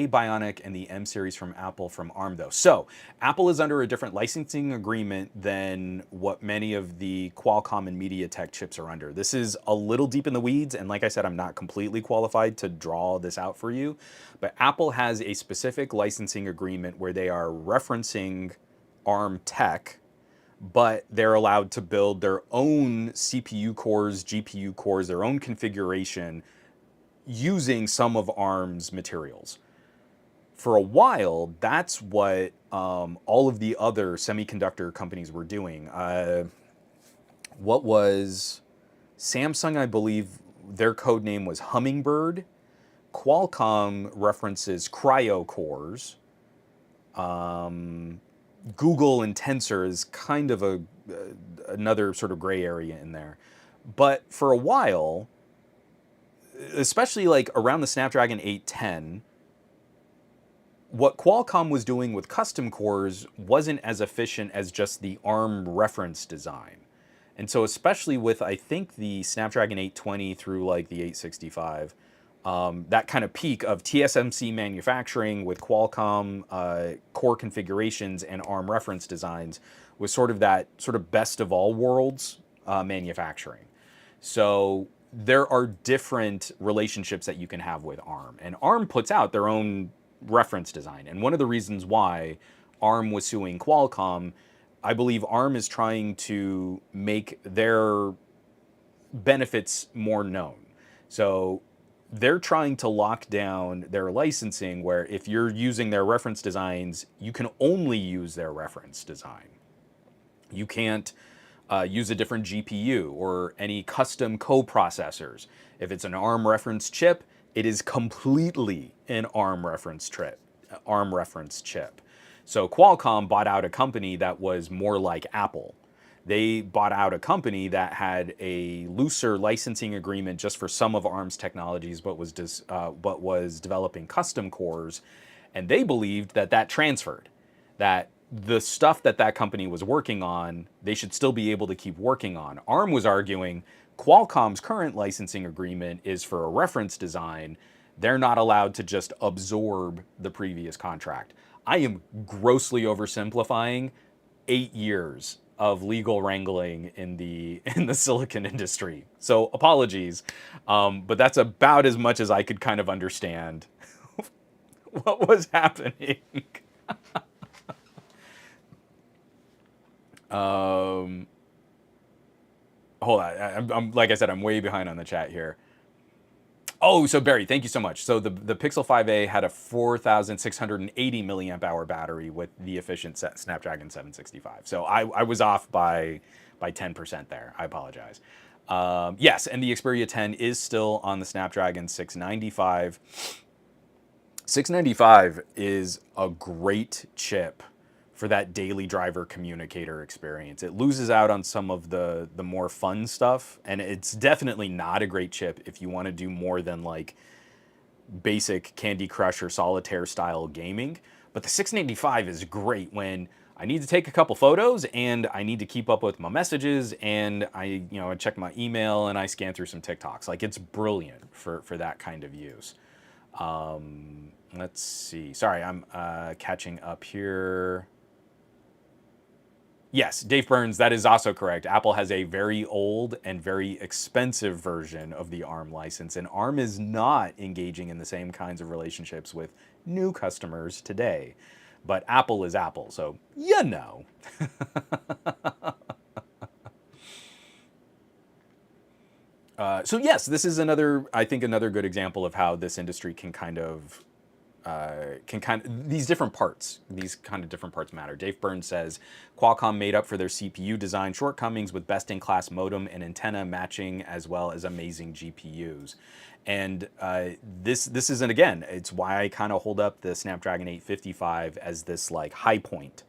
Bionic and the M series from Apple from ARM though? So Apple is under a different licensing agreement than what many of the Qualcomm and MediaTek chips are under. This is a little deep in the weeds, and like I said, I'm not completely qualified to draw this out for you, but Apple has a specific licensing agreement where they are referencing ARM tech, but they're allowed to build their own CPU cores, GPU cores, their own configuration using some of ARM's materials. For a while, that's what all of the other semiconductor companies were doing. What was Samsung, I believe, their code name was Hummingbird. Qualcomm references Cryo cores. Google and Tensor is kind of another sort of gray area in there. But for a while, especially like around the Snapdragon 810, what Qualcomm was doing with custom cores wasn't as efficient as just the ARM reference design. And so especially with, I think, the Snapdragon 820 through like the 865, that kind of peak of TSMC manufacturing with Qualcomm core configurations and ARM reference designs was sort of that sort of best of all worlds manufacturing. So there are different relationships that you can have with ARM, and ARM puts out their own reference design. And one of the reasons why ARM was suing Qualcomm, I believe ARM is trying to make their benefits more known. So they're trying to lock down their licensing where if you're using their reference designs, you can only use their reference design. You can't use a different GPU or any custom co-processors. If it's an ARM reference chip, it is completely an ARM reference chip. So Qualcomm bought out a company that was more like Apple. they bought out a company that had a looser licensing agreement just for some of ARM's technologies, but was developing custom cores, and they believed that that transferred, that the stuff that that company was working on, they should still be able to keep working on. ARM was arguing Qualcomm's current licensing agreement is for a reference design. They're not allowed to just absorb the previous contract. I am grossly oversimplifying 8 years of legal wrangling in the silicon industry. So apologies, but that's about as much as I could kind of understand what was happening. Hold on, I'm like I said, I'm way behind on the chat here. Oh, so Barry, thank you so much. So the Pixel 5a had a 4,680 milliamp hour battery with the efficient Snapdragon 765. So I was off by 10% there. I apologize. Yes, and the Xperia 10 is still on the Snapdragon 695. 695 is a great chip for that daily driver communicator experience. It loses out on some of the more fun stuff, and it's definitely not a great chip if you want to do more than like basic Candy Crush or Solitaire style gaming. But the 695 is great when I need to take a couple photos and I need to keep up with my messages, and I check my email and I scan through some TikToks. Like, it's brilliant for that kind of use. Let's see. Sorry, I'm catching up here. Yes, Dave Burns, that is also correct. Apple has a very old and very expensive version of the ARM license, and ARM is not engaging in the same kinds of relationships with new customers today. But Apple is Apple, so you know. So yes, this is I think another good example of how this industry can kind of these different parts matter. Dave Burns says Qualcomm made up for their CPU design shortcomings with best-in-class modem and antenna matching, as well as amazing GPUs. And this isn't, again, it's why I kind of hold up the Snapdragon 855 as this like high point,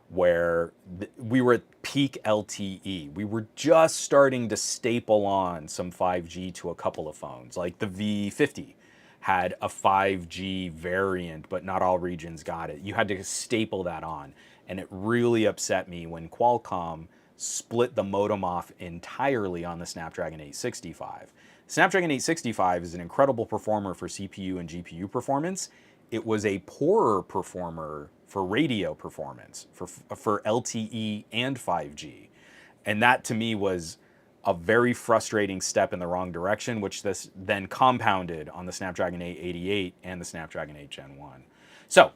where we were at peak LTE. We were just starting to staple on some 5G to a couple of phones, like the V50 had a 5G variant, but not all regions got it. You had to staple that on. And it really upset me when Qualcomm split the modem off entirely on the Snapdragon 865. Snapdragon 865 is an incredible performer for CPU and GPU performance. It was a poorer performer for radio performance, for LTE and 5G. And that to me was a very frustrating step in the wrong direction, which this then compounded on the Snapdragon 888 and the Snapdragon 8 Gen 1. So,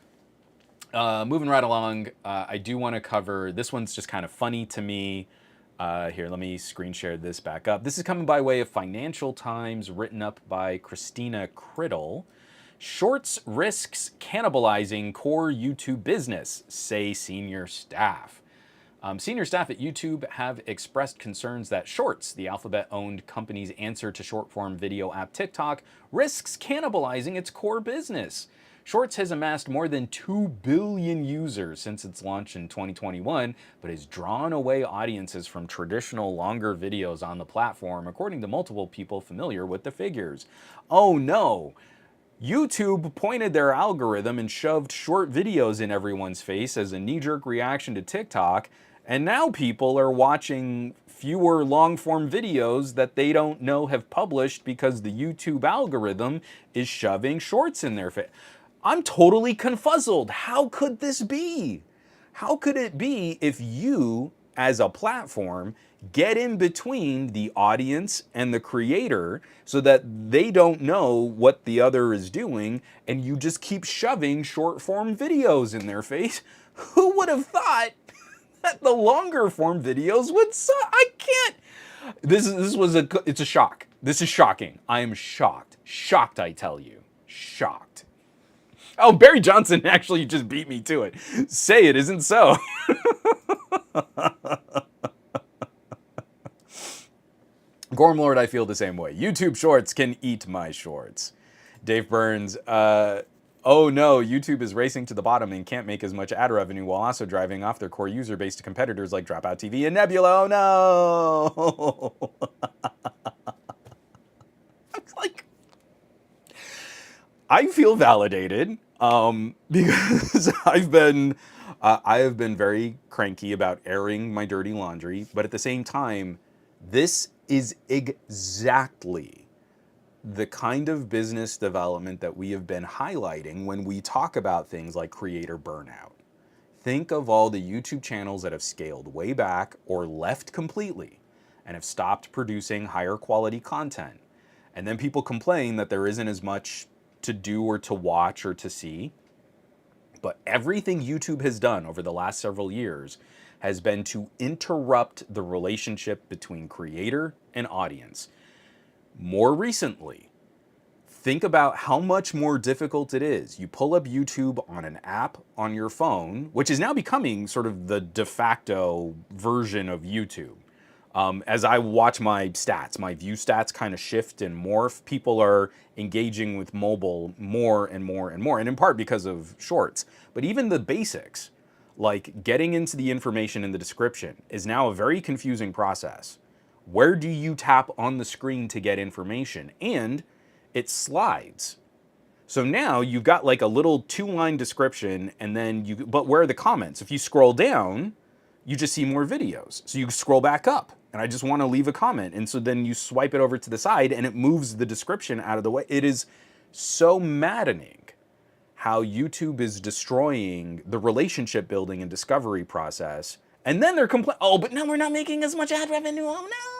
moving right along, I do want to cover, this one's just kind of funny to me. Here, let me screen share this back up. This is coming by way of Financial Times, written up by Christina Criddle. Shorts risks cannibalizing core YouTube business, say senior staff. Senior staff at YouTube have expressed concerns that Shorts, the Alphabet-owned company's answer to short-form video app TikTok, risks cannibalizing its core business. Shorts has amassed more than 2 billion users since its launch in 2021, but has drawn away audiences from traditional longer videos on the platform, according to multiple people familiar with the figures. Oh no! YouTube pointed their algorithm and shoved short videos in everyone's face as a knee-jerk reaction to TikTok, and now people are watching fewer long-form videos that they don't know have published because the YouTube algorithm is shoving shorts in their face. I'm totally confuzzled. How could this be? How could it be if you, as a platform, get in between the audience and the creator so that they don't know what the other is doing, and you just keep shoving short-form videos in their face? Who would have thought that the longer form videos would suck? I can't. It's a shock. This is shocking. I am shocked. Shocked, I tell you. Shocked. Oh, Barry Johnson actually just beat me to it. Say it isn't so. Gormlord, I feel the same way. YouTube Shorts can eat my shorts. Dave Burns, Oh no, YouTube is racing to the bottom and can't make as much ad revenue while also driving off their core user base to competitors like Dropout TV and Nebula. Oh no! It's like, I feel validated because I have been very cranky about airing my dirty laundry, but at the same time, this is exactly the kind of business development that we have been highlighting when we talk about things like creator burnout. Think of all the YouTube channels that have scaled way back or left completely and have stopped producing higher quality content. And then people complain that there isn't as much to do or to watch or to see. But everything YouTube has done over the last several years has been to interrupt the relationship between creator and audience. More recently, think about how much more difficult it is. You pull up YouTube on an app on your phone, which is now becoming sort of the de facto version of YouTube. As I watch my stats, my view stats kind of shift and morph. People are engaging with mobile more and more and more, and in part because of shorts. But even the basics, like getting into the information in the description, is now a very confusing process. Where do you tap on the screen to get information? And it slides. So now you've got like a little 2-line description, and then but where are the comments? If you scroll down, you just see more videos. So you scroll back up, and I just want to leave a comment. And so then you swipe it over to the side, and it moves the description out of the way. It is so maddening how YouTube is destroying the relationship building and discovery process. And then they're complaining, oh, but now we're not making as much ad revenue. Oh no.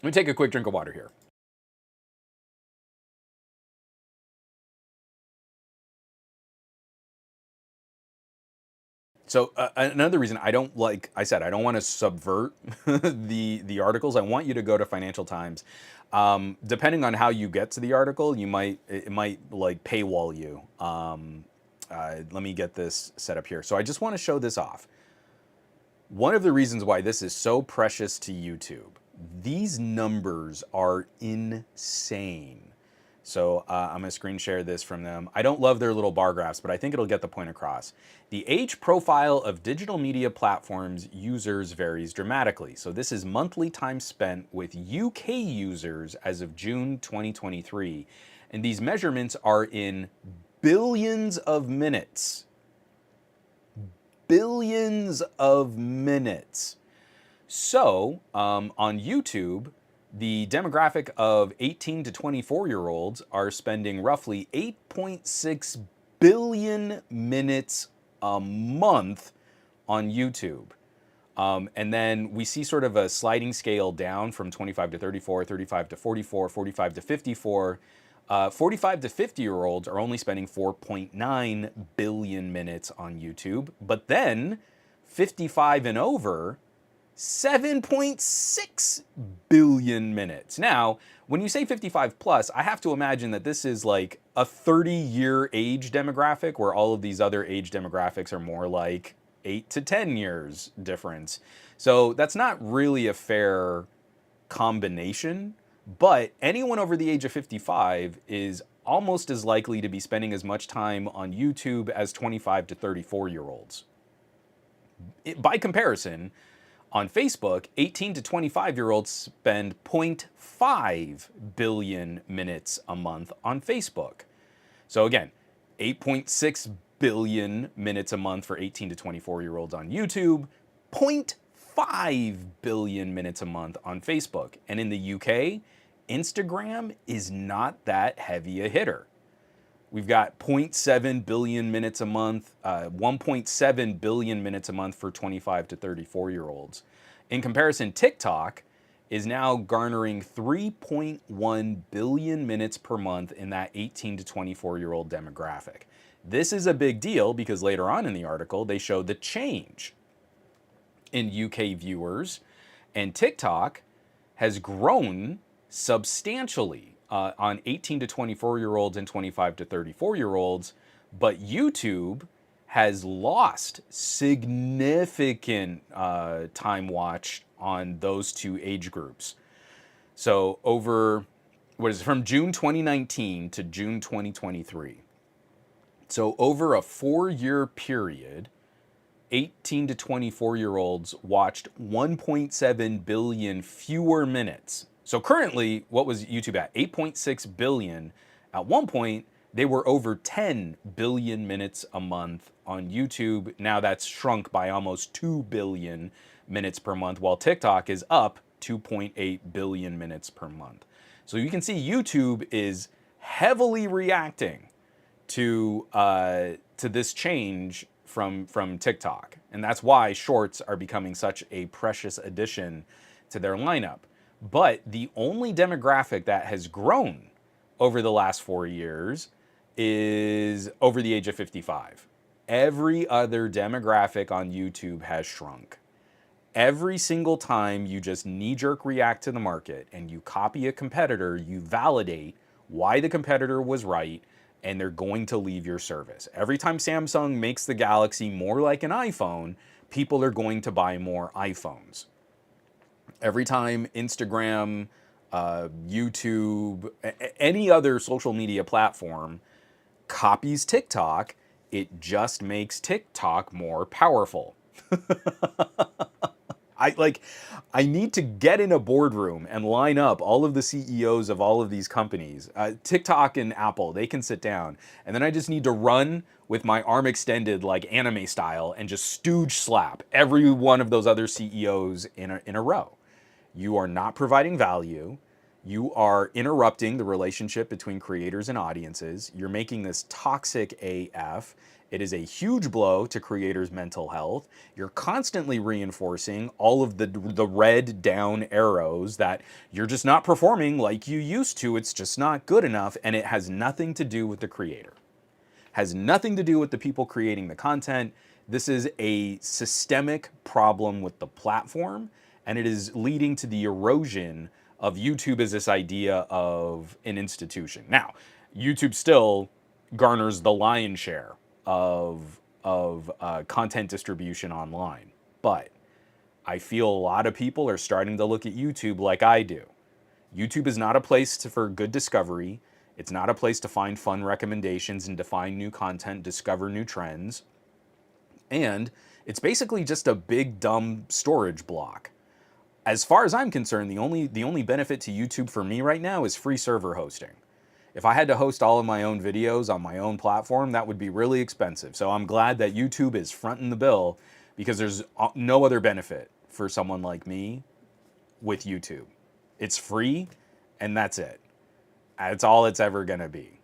Let me take a quick drink of water here. So another reason I don't, like I said, I don't want to subvert the articles. I want you to go to Financial Times. Depending on how you get to the article, it might like paywall you. Let me get this set up here. So I just want to show this off. One of the reasons why this is so precious to YouTube, these numbers are insane. So I'm going to screen share this from them. I don't love their little bar graphs, but I think it'll get the point across. The age profile of digital media platforms users varies dramatically. So this is monthly time spent with UK users as of June 2023. And these measurements are in billions of minutes. Billions of minutes. So on YouTube, the demographic of 18 to 24-year-olds are spending roughly 8.6 billion minutes a month on YouTube. And then we see sort of a sliding scale down from 25 to 34, 35 to 44, 45 to 54. 45 to 50-year-olds are only spending 4.9 billion minutes on YouTube. But then 55 and over, 7.6 billion minutes. Now, when you say 55 plus, I have to imagine that this is like a 30-year age demographic, where all of these other age demographics are more like 8 to 10 years difference. So that's not really a fair combination, but anyone over the age of 55 is almost as likely to be spending as much time on YouTube as 25 to 34-year-olds. By comparison, on Facebook, 18 to 25-year-olds spend 0.5 billion minutes a month on Facebook. So again, 8.6 billion minutes a month for 18 to 24-year-olds on YouTube, 0.5 billion minutes a month on Facebook. And in the UK, Instagram is not that heavy a hitter. We've got 0.7 billion minutes a month, 1.7 billion minutes a month for 25 to 34-year-olds. In comparison, TikTok is now garnering 3.1 billion minutes per month in that 18 to 24-year-old demographic. This is a big deal because later on in the article, they show the change in UK viewers, and TikTok has grown substantially on 18 to 24-year-olds and 25 to 34-year-olds, but YouTube has lost significant time watched on those two age groups. So over, what is it, from June 2019 to June 2023. So over a 4-year period, 18 to 24-year-olds watched 1.7 billion fewer minutes. So currently, what was YouTube at? 8.6 billion. At one point, they were over 10 billion minutes a month on YouTube. Now that's shrunk by almost 2 billion minutes per month, while TikTok is up 2.8 billion minutes per month. So you can see YouTube is heavily reacting to this change from TikTok, and that's why Shorts are becoming such a precious addition to their lineup. But the only demographic that has grown over the last 4 years is over the age of 55. Every other demographic on YouTube has shrunk. Every single time you just knee-jerk react to the market and you copy a competitor, you validate why the competitor was right, and they're going to leave your service. Every time Samsung makes the Galaxy more like an iPhone, people are going to buy more iPhones. Every time Instagram, YouTube, any other social media platform copies TikTok, it just makes TikTok more powerful. I need to get in a boardroom and line up all of the CEOs of all of these companies. TikTok and Apple, they can sit down. And then I just need to run with my arm extended like anime style and just stooge slap every one of those other CEOs in a row. You are not providing value. You are interrupting the relationship between creators and audiences. You're making this toxic AF. It is a huge blow to creators' mental health. You're constantly reinforcing all of the red down arrows that you're just not performing like you used to. It's just not good enough, and it has nothing to do with the creator. Has nothing to do with the people creating the content. This is a systemic problem with the platform, and it is leading to the erosion of YouTube as this idea of an institution. Now, YouTube still garners the lion's share of content distribution online, but I feel a lot of people are starting to look at YouTube like I do. YouTube is not a place for good discovery. It's not a place to find fun recommendations and to find new content, discover new trends. And it's basically just a big, dumb storage block. As far as I'm concerned, the only benefit to YouTube for me right now is free server hosting. If I had to host all of my own videos on my own platform, that would be really expensive. So I'm glad that YouTube is fronting the bill, because there's no other benefit for someone like me with YouTube. It's free, and that's it. That's all it's ever gonna be.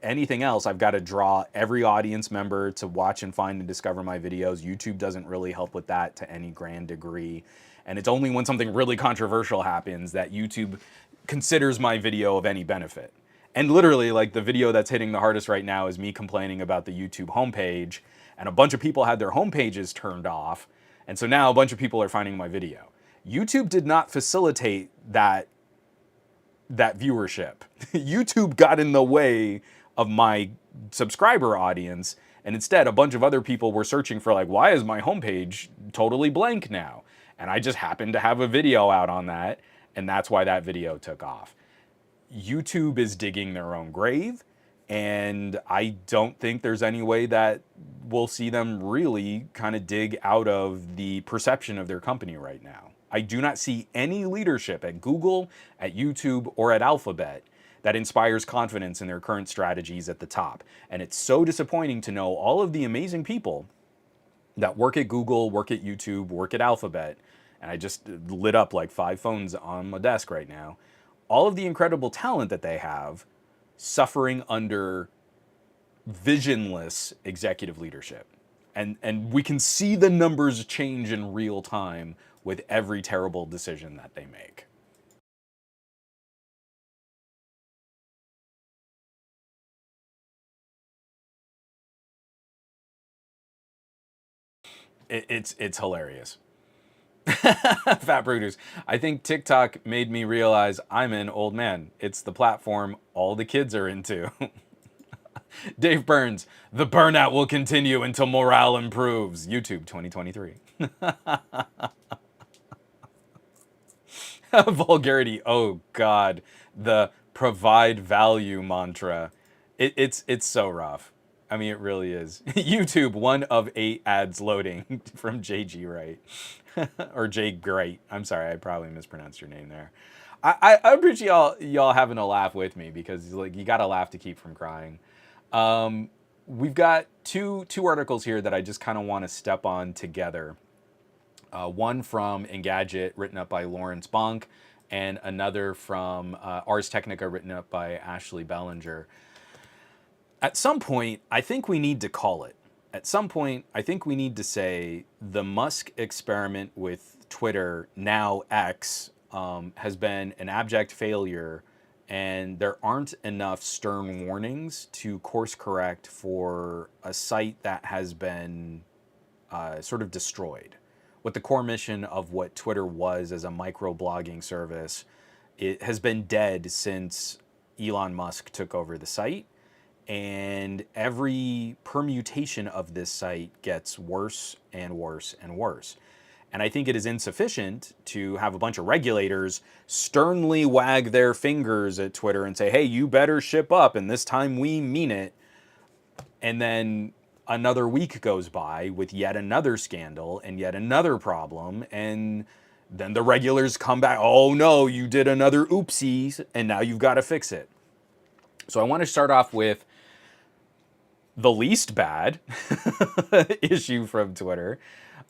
Anything else, I've got to draw every audience member to watch and find and discover my videos. YouTube doesn't really help with that to any grand degree. And it's only when something really controversial happens that YouTube considers my video of any benefit. And literally, like, the video that's hitting the hardest right now is me complaining about the YouTube homepage, and a bunch of people had their homepages turned off, and so now a bunch of people are finding my video. YouTube did not facilitate that viewership. YouTube got in the way of my subscriber audience, and instead a bunch of other people were searching for, like, why is my homepage totally blank now? And I just happened to have a video out on that, and that's why that video took off. YouTube is digging their own grave, and I don't think there's any way that we'll see them really kind of dig out of the perception of their company right now. I do not see any leadership at Google, at YouTube, or at Alphabet that inspires confidence in their current strategies at the top. And it's so disappointing to know all of the amazing people that work at Google, work at YouTube, work at Alphabet, and I just lit up like 5 phones on my desk right now, all of the incredible talent that they have suffering under visionless executive leadership. And we can see the numbers change in real time with every terrible decision that they make. It's hilarious. Fat Brutus. I think TikTok made me realize I'm an old man. It's the platform all the kids are into. Dave Burns, the burnout will continue until morale improves. YouTube 2023. Vulgarity. Oh God, the provide value mantra. It's so rough. I mean, it really is. YouTube, 1 of 8 ads loading from JG Wright or Jay Great. I'm sorry, I probably mispronounced your name there. I appreciate y'all having a laugh with me because like you got to laugh to keep from crying. We've got two articles here that I just kind of want to step on together. One from Engadget, written up by Lawrence Bonk, and another from Ars Technica, written up by Ashley Bellinger. At some point, I think we need to call it. At some point, I think we need to say the Musk experiment with Twitter, now X, has been an abject failure, and there aren't enough stern warnings to course correct for a site that has been sort of destroyed. What the core mission of what Twitter was as a microblogging service, it has been dead since Elon Musk took over the site. And every permutation of this site gets worse and worse and worse. And I think it is insufficient to have a bunch of regulators sternly wag their fingers at Twitter and say, hey, you better ship up, and this time we mean it. And then another week goes by with yet another scandal and yet another problem, and then the regulators come back, oh no, you did another oopsie, and now you've got to fix it. So I want to start off with the least bad issue from Twitter.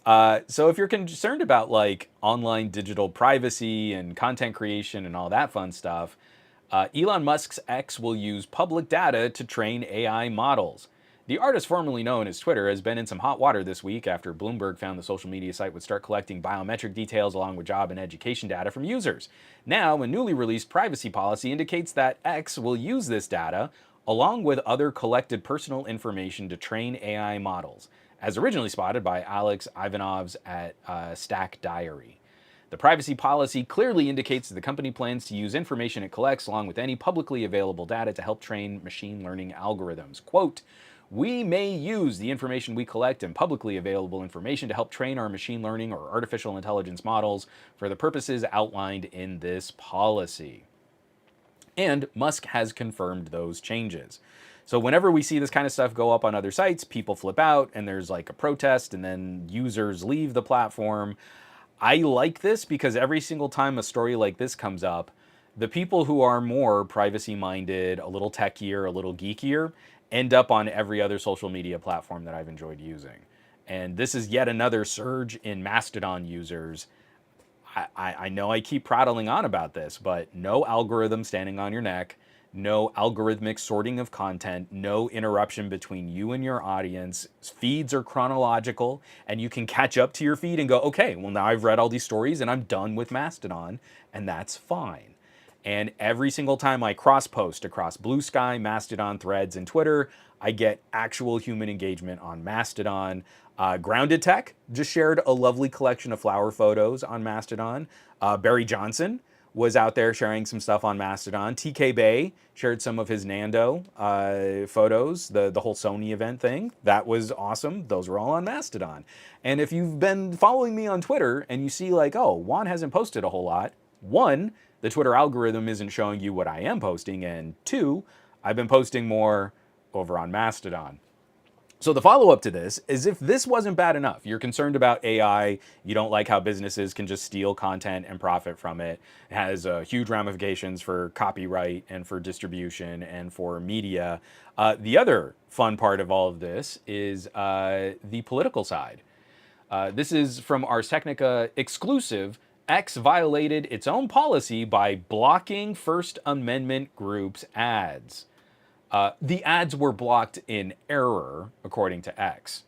So if you're concerned about like online digital privacy and content creation and all that fun stuff, Elon Musk's X will use public data to train AI models. The artist formerly known as Twitter has been in some hot water this week after Bloomberg found the social media site would start collecting biometric details along with job and education data from users. Now, a newly released privacy policy indicates that X will use this data along with other collected personal information to train AI models, as originally spotted by Alex Ivanovs at Stack Diary. The privacy policy clearly indicates that the company plans to use information it collects along with any publicly available data to help train machine learning algorithms. Quote, we may use the information we collect and publicly available information to help train our machine learning or artificial intelligence models for the purposes outlined in this policy. And Musk has confirmed those changes. So whenever we see this kind of stuff go up on other sites, people flip out and there's like a protest and then users leave the platform. I like this because every single time a story like this comes up, the people who are more privacy minded, a little techier, a little geekier, end up on every other social media platform that I've enjoyed using. And this is yet another surge in Mastodon users. I know I keep prattling on about this, but no algorithm standing on your neck, no algorithmic sorting of content, no interruption between you and your audience. Feeds are chronological, and you can catch up to your feed and go, okay, well now I've read all these stories and I'm done with Mastodon, and that's fine. And every single time I cross-post across Blue Sky, Mastodon, Threads, and Twitter, I get actual human engagement on Mastodon. Grounded Tech just shared a lovely collection of flower photos on Mastodon. Barry Johnson was out there sharing some stuff on Mastodon. TK Bay shared some of his Nando photos, the whole Sony event thing. That was awesome. Those were all on Mastodon. And if you've been following me on Twitter and you see like, oh, Juan hasn't posted a whole lot, one, the Twitter algorithm isn't showing you what I am posting, and two, I've been posting more over on Mastodon. So the follow-up to this is, if this wasn't bad enough, you're concerned about AI, you don't like how businesses can just steal content and profit from it. It has huge ramifications for copyright and for distribution and for media. The other fun part of all of this is the political side. This is from Ars Technica exclusive. X violated its own policy by blocking First Amendment groups' ads. The ads were blocked in error, according to X.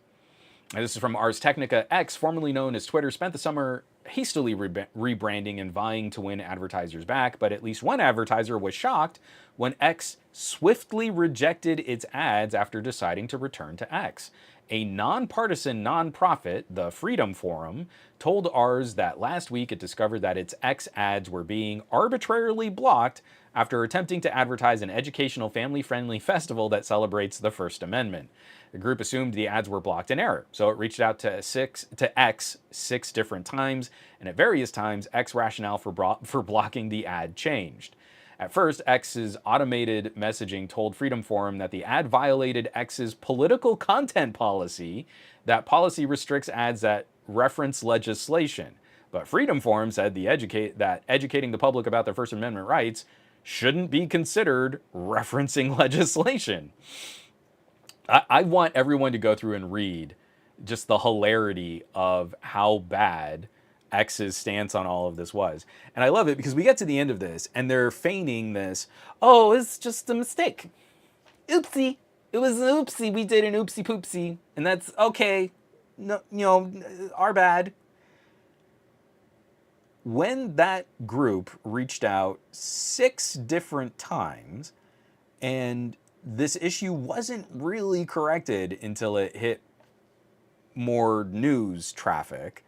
And this is from Ars Technica. X, formerly known as Twitter, spent the summer hastily rebranding and vying to win advertisers back, but at least one advertiser was shocked when X swiftly rejected its ads after deciding to return to X. A nonpartisan nonprofit, the Freedom Forum, told Ars that last week it discovered that its X ads were being arbitrarily blocked after attempting to advertise an educational, family-friendly festival that celebrates the First Amendment. The group assumed the ads were blocked in error, so it reached out to X 6 different times, and at various times, X rationale for blocking the ad changed. At first, X's automated messaging told Freedom Forum that the ad violated X's political content policy. That policy restricts ads that reference legislation. But Freedom Forum said that educating the public about their First Amendment rights shouldn't be considered referencing legislation. I want everyone to go through and read just the hilarity of how bad X's stance on all of this was. And I love it because we get to the end of this and they're feigning this, oh, it's just a mistake. Oopsie. It was an oopsie. We did an oopsie poopsie. And that's okay. No, our bad. When that group reached out 6 different times and this issue wasn't really corrected until it hit more news traffic,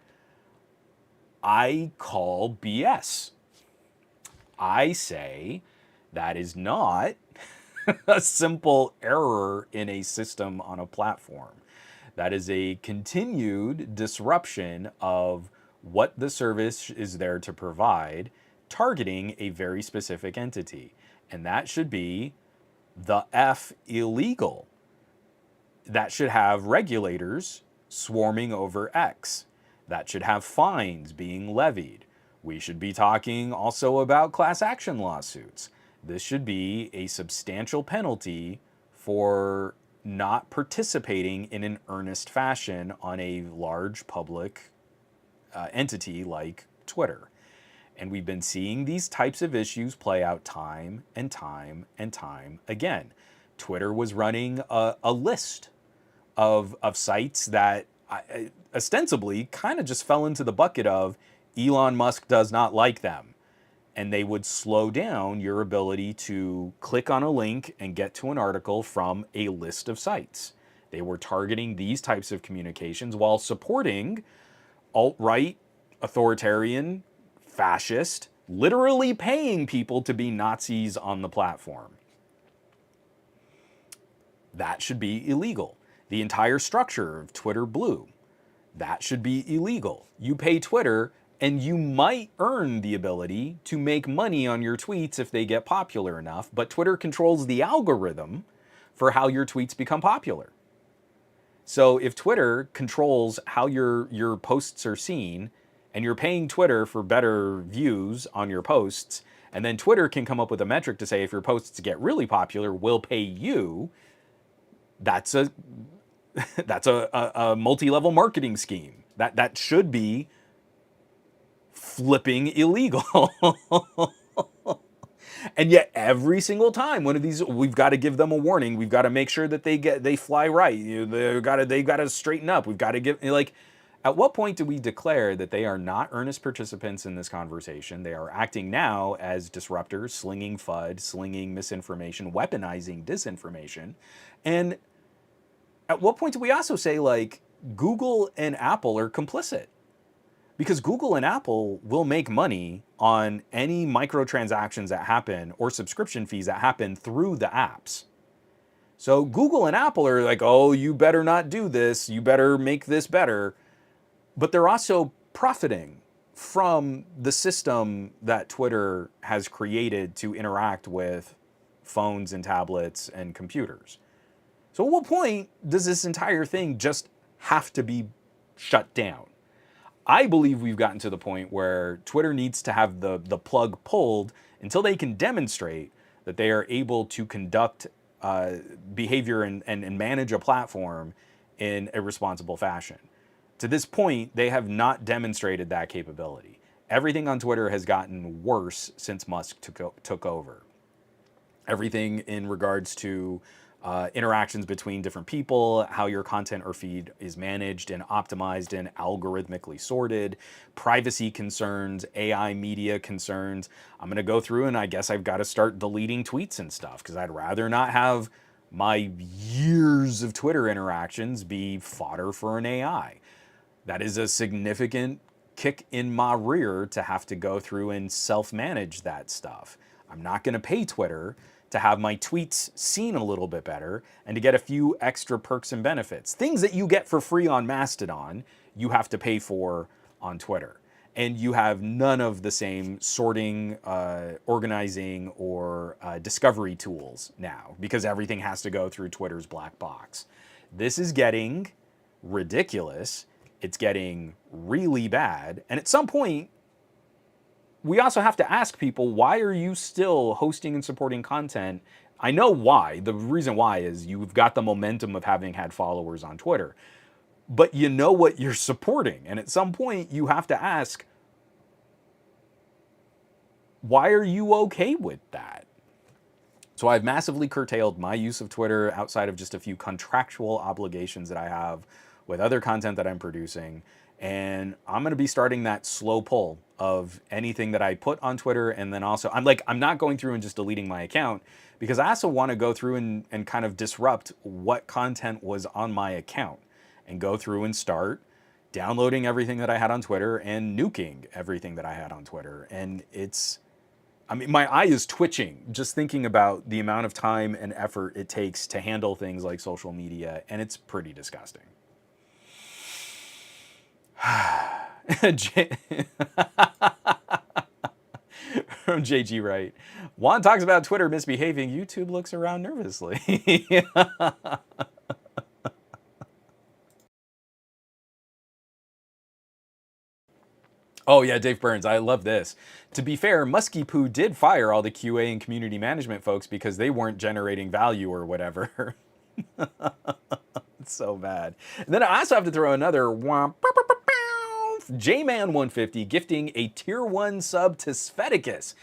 I call BS. I say that is not a simple error in a system on a platform. That is a continued disruption of what the service is there to provide, targeting a very specific entity. And that should be the F illegal. That should have regulators swarming over X. That should have fines being levied. We should be talking also about class action lawsuits. This should be a substantial penalty for not participating in an earnest fashion on a large public entity like Twitter. And we've been seeing these types of issues play out time and time and time again. Twitter was running a list of sites that ostensibly kind of just fell into the bucket of Elon Musk does not like them. And they would slow down your ability to click on a link and get to an article from a list of sites. They were targeting these types of communications while supporting alt-right, authoritarian, fascist, literally paying people to be Nazis on the platform. That should be illegal. The entire structure of Twitter Blue, that should be illegal. You pay Twitter and you might earn the ability to make money on your tweets if they get popular enough, but Twitter controls the algorithm for how your tweets become popular. So if Twitter controls how your posts are seen, and you're paying Twitter for better views on your posts, and then Twitter can come up with a metric to say if your posts get really popular, we'll pay you, that's a multi-level marketing scheme. That should be flipping illegal. And yet every single time one of these, we've got to give them a warning. We've got to make sure that they fly right. They've got to straighten up. We've got to give, like, at what point do we declare that they are not earnest participants in this conversation? They are acting now as disruptors, slinging FUD, slinging misinformation, weaponizing disinformation. And at what point do we also say, like, Google and Apple are complicit? Because Google and Apple will make money on any microtransactions that happen or subscription fees that happen through the apps. So Google and Apple are like, oh, you better not do this. You better make this better. But they're also profiting from the system that Twitter has created to interact with phones and tablets and computers. So at what point does this entire thing just have to be shut down? I believe we've gotten to the point where Twitter needs to have the plug pulled until they can demonstrate that they are able to conduct behavior and manage a platform in a responsible fashion. To this point, they have not demonstrated that capability. Everything on Twitter has gotten worse since Musk took over. Everything in regards to interactions between different people, how your content or feed is managed and optimized and algorithmically sorted, privacy concerns, AI media concerns. I'm going to go through and I guess I've got to start deleting tweets and stuff because I'd rather not have my years of Twitter interactions be fodder for an AI. That is a significant kick in my rear to have to go through and self-manage that stuff. I'm not going to pay Twitter to have my tweets seen a little bit better and to get a few extra perks and benefits. Things that you get for free on Mastodon, you have to pay for on Twitter. And you have none of the same sorting, organizing, or discovery tools now because everything has to go through Twitter's black box. This is getting ridiculous. It's getting really bad. And at some point, we also have to ask people, why are you still hosting and supporting content? I know why. The reason why is you've got the momentum of having had followers on Twitter. But you know what you're supporting. And at some point, you have to ask, why are you okay with that? So I've massively curtailed my use of Twitter outside of just a few contractual obligations that I have with other content that I'm producing. And I'm going to be starting that slow pull of anything that I put on Twitter. And then also, I'm not going through and just deleting my account because I also want to go through and kind of disrupt what content was on my account and go through and start downloading everything that I had on Twitter and nuking everything that I had on Twitter. And my eye is twitching just thinking about the amount of time and effort it takes to handle things like social media, and it's pretty disgusting. From JG Wright. Juan talks about Twitter misbehaving. YouTube looks around nervously. Oh yeah, Dave Burns, I love this. To be fair, Muskie Poo did fire all the QA and community management folks because they weren't generating value or whatever. It's so bad. And then I also have to throw another J-Man150 gifting a tier 1 sub to Sveticus.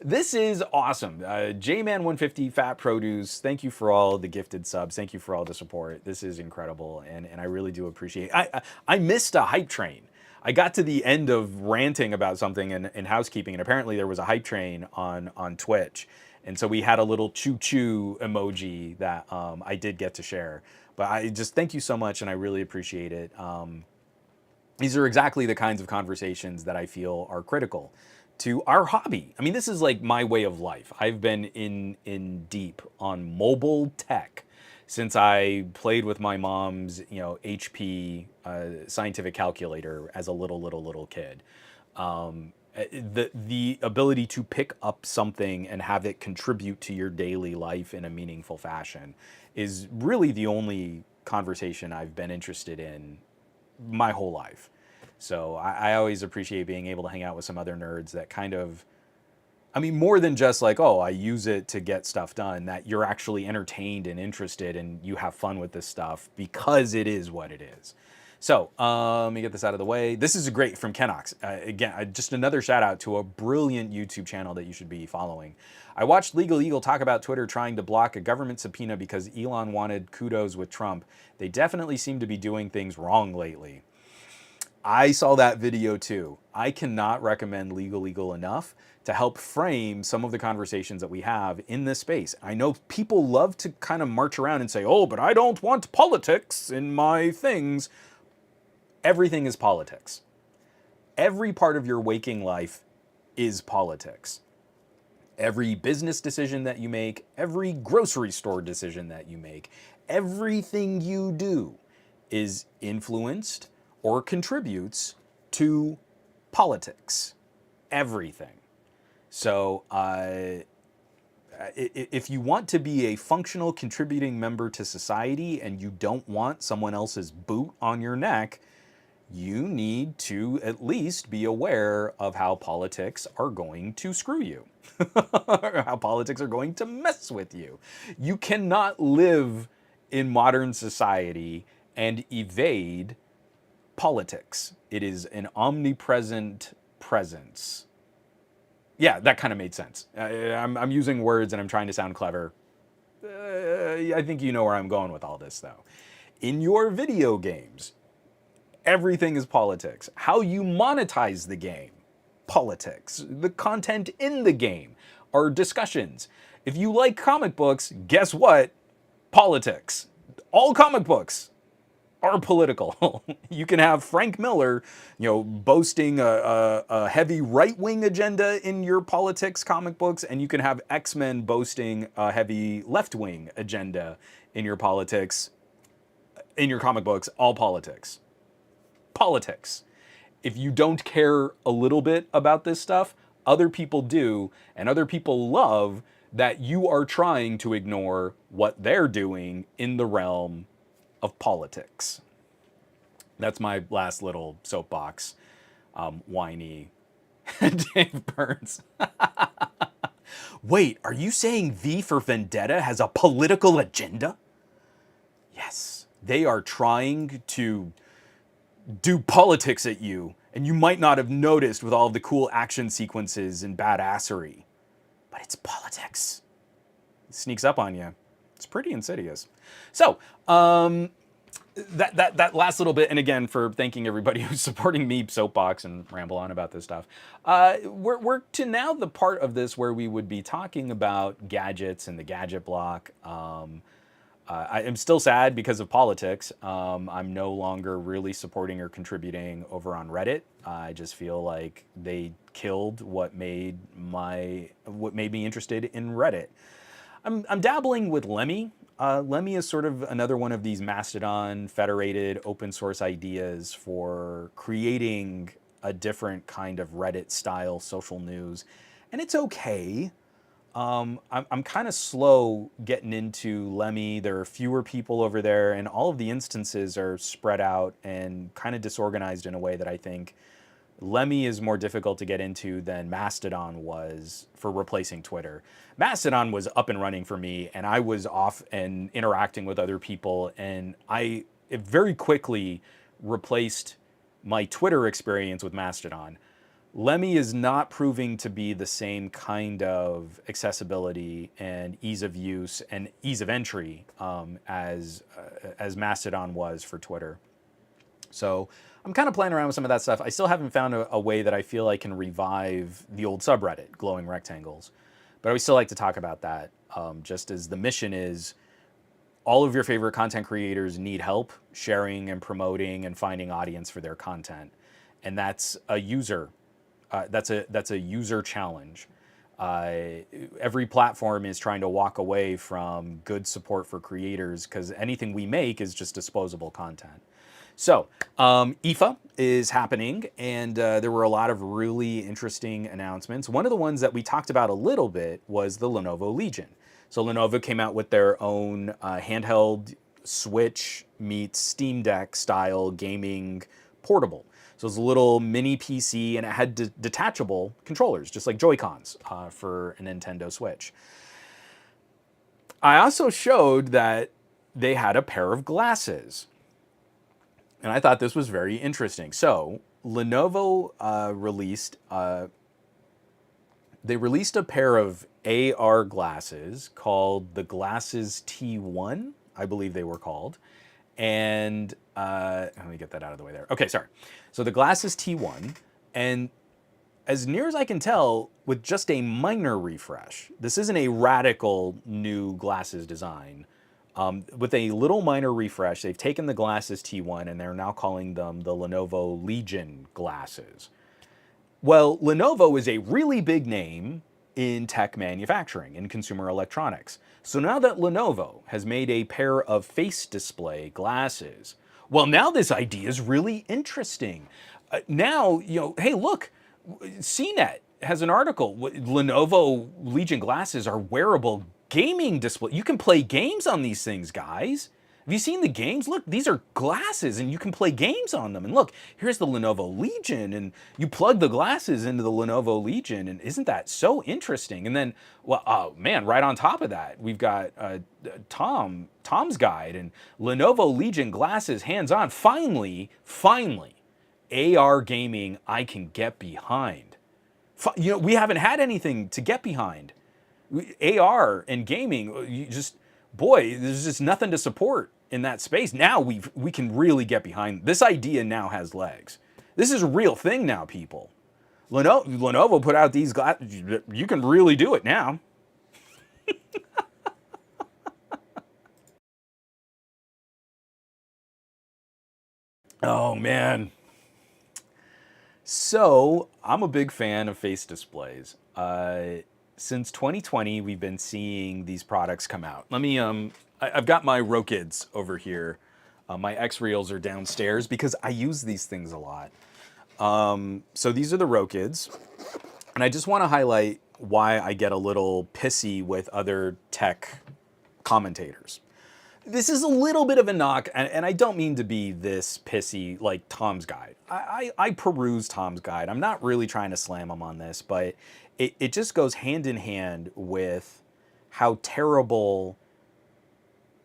This is awesome. J-Man150 Fat Produce, thank you for all the gifted subs. Thank you for all the support. This is incredible, and I really do appreciate it. I missed a hype train. I got to the end of ranting about something in housekeeping, and apparently there was a hype train on Twitch. And so we had a little choo-choo emoji that I did get to share. But I just thank you so much, and I really appreciate it. These are exactly the kinds of conversations that I feel are critical to our hobby. I mean, this is like my way of life. I've been in deep on mobile tech since I played with my mom's, HP scientific calculator as a little kid. The ability to pick up something and have it contribute to your daily life in a meaningful fashion is really the only conversation I've been interested in my whole life. So I always appreciate being able to hang out with some other nerds that kind of, more than just like, oh, I use it to get stuff done, that you're actually entertained and interested and you have fun with this stuff because it is what it is. So let me get this out of the way. This is great from Kenox. Again, just another shout out to a brilliant YouTube channel that you should be following. I watched Legal Eagle talk about Twitter trying to block a government subpoena because Elon wanted kudos with Trump. They definitely seem to be doing things wrong lately. I saw that video too. I cannot recommend Legal Eagle enough to help frame some of the conversations that we have in this space. I know people love to kind of march around and say, oh, but I don't want politics in my things. Everything is politics. Every part of your waking life is politics. Every business decision that you make, every grocery store decision that you make, everything you do is influenced or contributes to politics. Everything. So if you want to be a functional contributing member to society and you don't want someone else's boot on your neck, you need to at least be aware of how politics are going to screw you, how politics are going to mess with you. You cannot live in modern society and evade politics. It is an omnipresent presence. Yeah, that kind of made sense. I'm using words and I'm trying to sound clever. I think you know where I'm going with all this, though. In your video games, everything is politics. How you monetize the game, politics. The content in the game are discussions. If you like comic books, guess what? Politics. All comic books are political. You can have Frank Miller, boasting a heavy right-wing agenda in your politics comic books, and you can have X-Men boasting a heavy left-wing agenda in your politics, in your comic books, all politics. Politics. If you don't care a little bit about this stuff, other people do, and other people love that you are trying to ignore what they're doing in the realm of politics. That's my last little soapbox, whiny Dave Burns. Wait, are you saying V for Vendetta has a political agenda? Yes, they are trying to do politics at you, and you might not have noticed with all of the cool action sequences and badassery, but it's politics. It sneaks up on you. It's pretty insidious. So, that last little bit, and again, for thanking everybody who's supporting me soapbox and ramble on about this stuff. We're to now the part of this where we would be talking about gadgets and the gadget block. I am still sad because of politics. I'm no longer really supporting or contributing over on Reddit. I just feel like they killed what made me interested in Reddit. I'm dabbling with Lemmy. Lemmy is sort of another one of these Mastodon federated open source ideas for creating a different kind of Reddit style social news, and it's okay. I'm kind of slow getting into Lemmy. There are fewer people over there, and all of the instances are spread out and kind of disorganized in a way that I think Lemmy is more difficult to get into than Mastodon was for replacing Twitter. Mastodon was up and running for me, and I was off and interacting with other people, and it very quickly replaced my Twitter experience with Mastodon. Lemmy is not proving to be the same kind of accessibility and ease of use and ease of entry as Mastodon was for Twitter. So I'm kind of playing around with some of that stuff. I still haven't found a way that I feel I can revive the old subreddit, Glowing Rectangles. But I would still like to talk about that, just as the mission is all of your favorite content creators need help sharing and promoting and finding audience for their content. And that's a user. That's a user challenge. Every platform is trying to walk away from good support for creators because anything we make is just disposable content. So IFA is happening, and there were a lot of really interesting announcements. One of the ones that we talked about a little bit was the Lenovo Legion. So Lenovo came out with their own handheld Switch meets Steam Deck style gaming portable. So it's a little mini PC, and it had detachable controllers, just like Joy-Cons for a Nintendo Switch. I also showed that they had a pair of glasses, and I thought this was very interesting. So Lenovo released a pair of AR glasses called the Glasses T1, I believe they were called. And let me get that out of the way there. Okay, sorry. So the Glasses T1, and as near as I can tell, with just a minor refresh, this isn't a radical new glasses design. With a little minor refresh, they've taken the Glasses T1 and they're now calling them the Lenovo Legion glasses. Well, Lenovo is a really big name in tech manufacturing, in consumer electronics. So now that Lenovo has made a pair of face display glasses, well, now this idea is really interesting. Now, hey, look, CNET has an article. Lenovo Legion glasses are wearable gaming display. You can play games on these things, guys. Have you seen the games? Look, these are glasses and you can play games on them. And look, here's the Lenovo Legion, and you plug the glasses into the Lenovo Legion, and isn't that so interesting? And then, well, oh man, right on top of that, we've got Tom's guide and Lenovo Legion glasses hands-on. Finally, AR gaming I can get behind. We haven't had anything to get behind. AR and gaming, there's just nothing to support in that space. Now we can really get behind. This idea now has legs. This is a real thing now, people. Lenovo put out these glasses. You can really do it now. Oh man. So I'm a big fan of face displays. Since 2020, we've been seeing these products come out. I've got my Rokids over here. My X Reels are downstairs because I use these things a lot. So these are the Rokids, and I just want to highlight why I get a little pissy with other tech commentators. This is a little bit of a knock, and I don't mean to be this pissy like Tom's Guide. I peruse Tom's Guide. I'm not really trying to slam him on this, but it just goes hand in hand with how terrible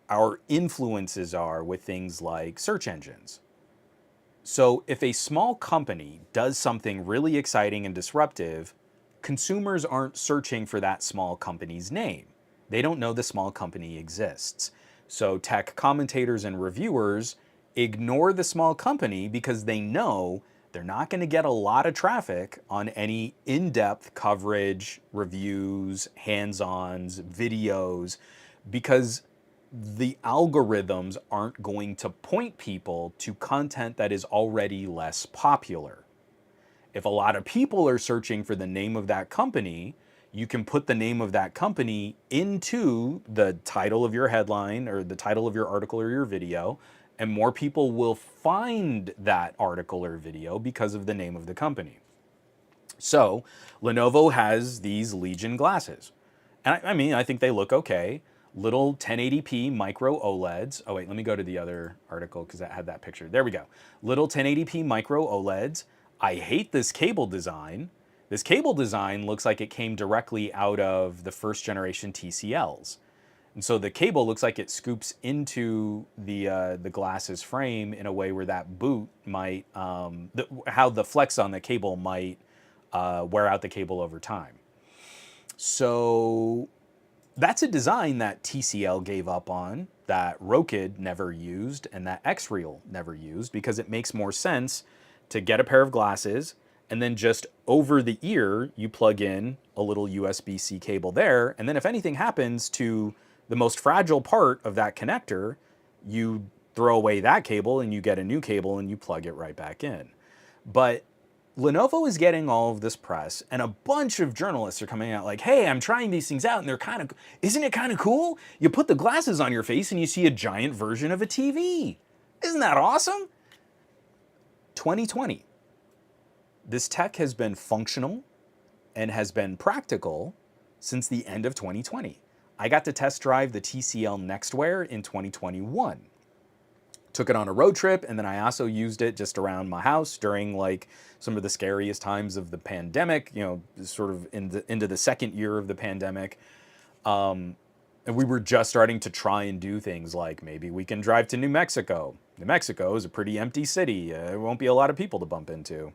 our influences are with things like search engines. So if a small company does something really exciting and disruptive, consumers aren't searching for that small company's name. They don't know the small company exists. So tech commentators and reviewers ignore the small company because they know they're not going to get a lot of traffic on any in-depth coverage, reviews, hands-ons, videos, because the algorithms aren't going to point people to content that is already less popular. If a lot of people are searching for the name of that company, you can put the name of that company into the title of your headline or the title of your article or your video, and more people will find that article or video because of the name of the company. So Lenovo has these Legion glasses. And I think they look okay. Little 1080p micro OLEDs. Oh wait, let me go to the other article because that had that picture. There we go. Little 1080p micro OLEDs. I hate this cable design. This cable design looks like it came directly out of the first generation TCLs. And so the cable looks like it scoops into the glasses frame in a way where that boot might, how the flex on the cable might wear out the cable over time. So that's a design that TCL gave up on, that Rokid never used, and that X-Reel never used, because it makes more sense to get a pair of glasses and then just over the ear, you plug in a little USB-C cable there, and then if anything happens to the most fragile part of that connector, you throw away that cable and you get a new cable and you plug it right back in. But Lenovo is getting all of this press, and a bunch of journalists are coming out like, hey, I'm trying these things out, and they're kind of, isn't it kind of cool? You put the glasses on your face and you see a giant version of a TV. Isn't that awesome? 2020. This tech has been functional and has been practical since the end of 2020. I got to test drive the TCL Nextwear in 2021. Took it on a road trip, and then I also used it just around my house during like some of the scariest times of the pandemic, you know, sort of into the second year of the pandemic. And we were just starting to try and do things like maybe we can drive to New Mexico. New Mexico is a pretty empty city. There won't be a lot of people to bump into.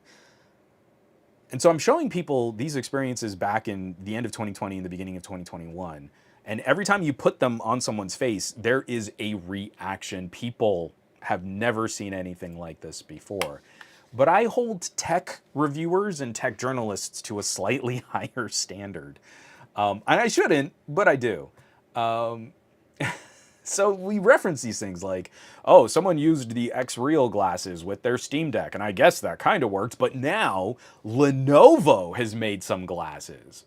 And so I'm showing people these experiences back in the end of 2020 and the beginning of 2021. And every time you put them on someone's face, there is a reaction. People have never seen anything like this before. But I hold tech reviewers and tech journalists to a slightly higher standard. And I shouldn't, but I do. So we reference these things like, oh, someone used the X-Real glasses with their Steam Deck, and I guess that kind of worked, but now Lenovo has made some glasses.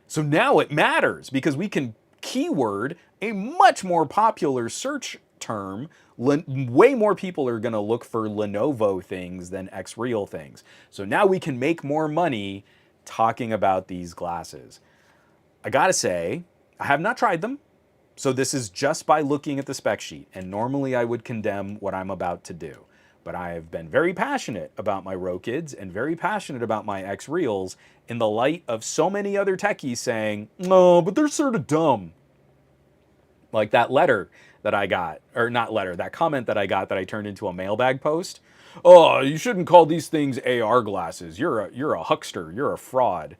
So now it matters because we can keyword a much more popular search term. Way more people are going to look for Lenovo things than X-Real things. So now we can make more money talking about these glasses. I gotta say, I have not tried them. So this is just by looking at the spec sheet, and normally I would condemn what I'm about to do. But I have been very passionate about my Rokids and very passionate about my X-Reels in the light of so many other techies saying, no, but they're sort of dumb. Like that letter that I got, or not letter, that comment that I got that I turned into a mailbag post. Oh, you shouldn't call these things AR glasses. You're a huckster, you're a fraud.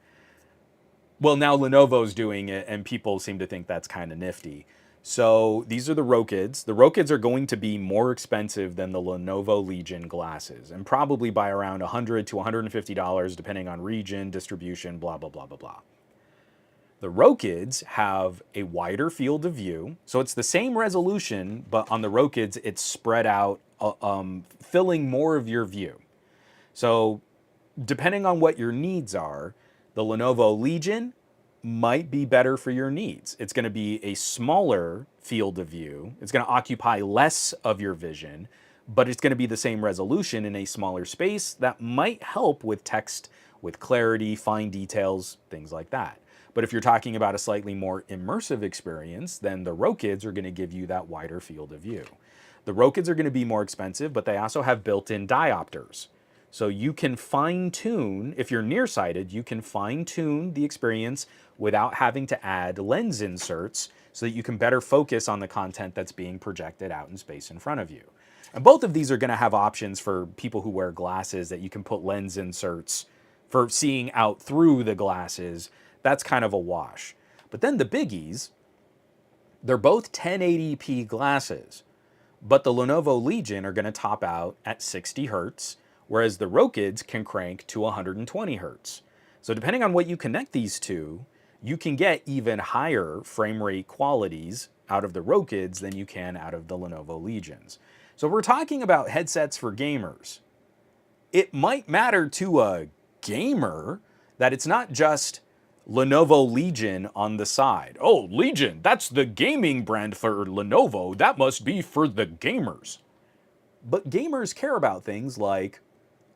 Well, now Lenovo's doing it, and people seem to think that's kind of nifty. So these are the Rokids. The Rokids are going to be more expensive than the Lenovo Legion glasses, and probably by around $100 to $150, depending on region, distribution, blah, blah, blah, blah, blah. The Rokids have a wider field of view, so it's the same resolution, but on the Rokids it's spread out, filling more of your view. So depending on what your needs are, the Lenovo Legion might be better for your needs. It's going to be a smaller field of view. It's going to occupy less of your vision, but it's going to be the same resolution in a smaller space that might help with text, with clarity, fine details, things like that. But if you're talking about a slightly more immersive experience, then the Rokids are going to give you that wider field of view. The Rokids are going to be more expensive, but they also have built-in diopters. So you can fine tune, if you're nearsighted, you can fine tune the experience without having to add lens inserts so that you can better focus on the content that's being projected out in space in front of you. And both of these are going to have options for people who wear glasses that you can put lens inserts for seeing out through the glasses. That's kind of a wash. But then the biggies, they're both 1080p glasses, but the Lenovo Legion are going to top out at 60 hertz, whereas the Rokids can crank to 120 hertz. So depending on what you connect these to, you can get even higher frame rate qualities out of the Rokids than you can out of the Lenovo Legions. So we're talking about headsets for gamers. It might matter to a gamer that it's not just Lenovo Legion on the side. Oh, Legion, that's the gaming brand for Lenovo. That must be for the gamers. But gamers care about things like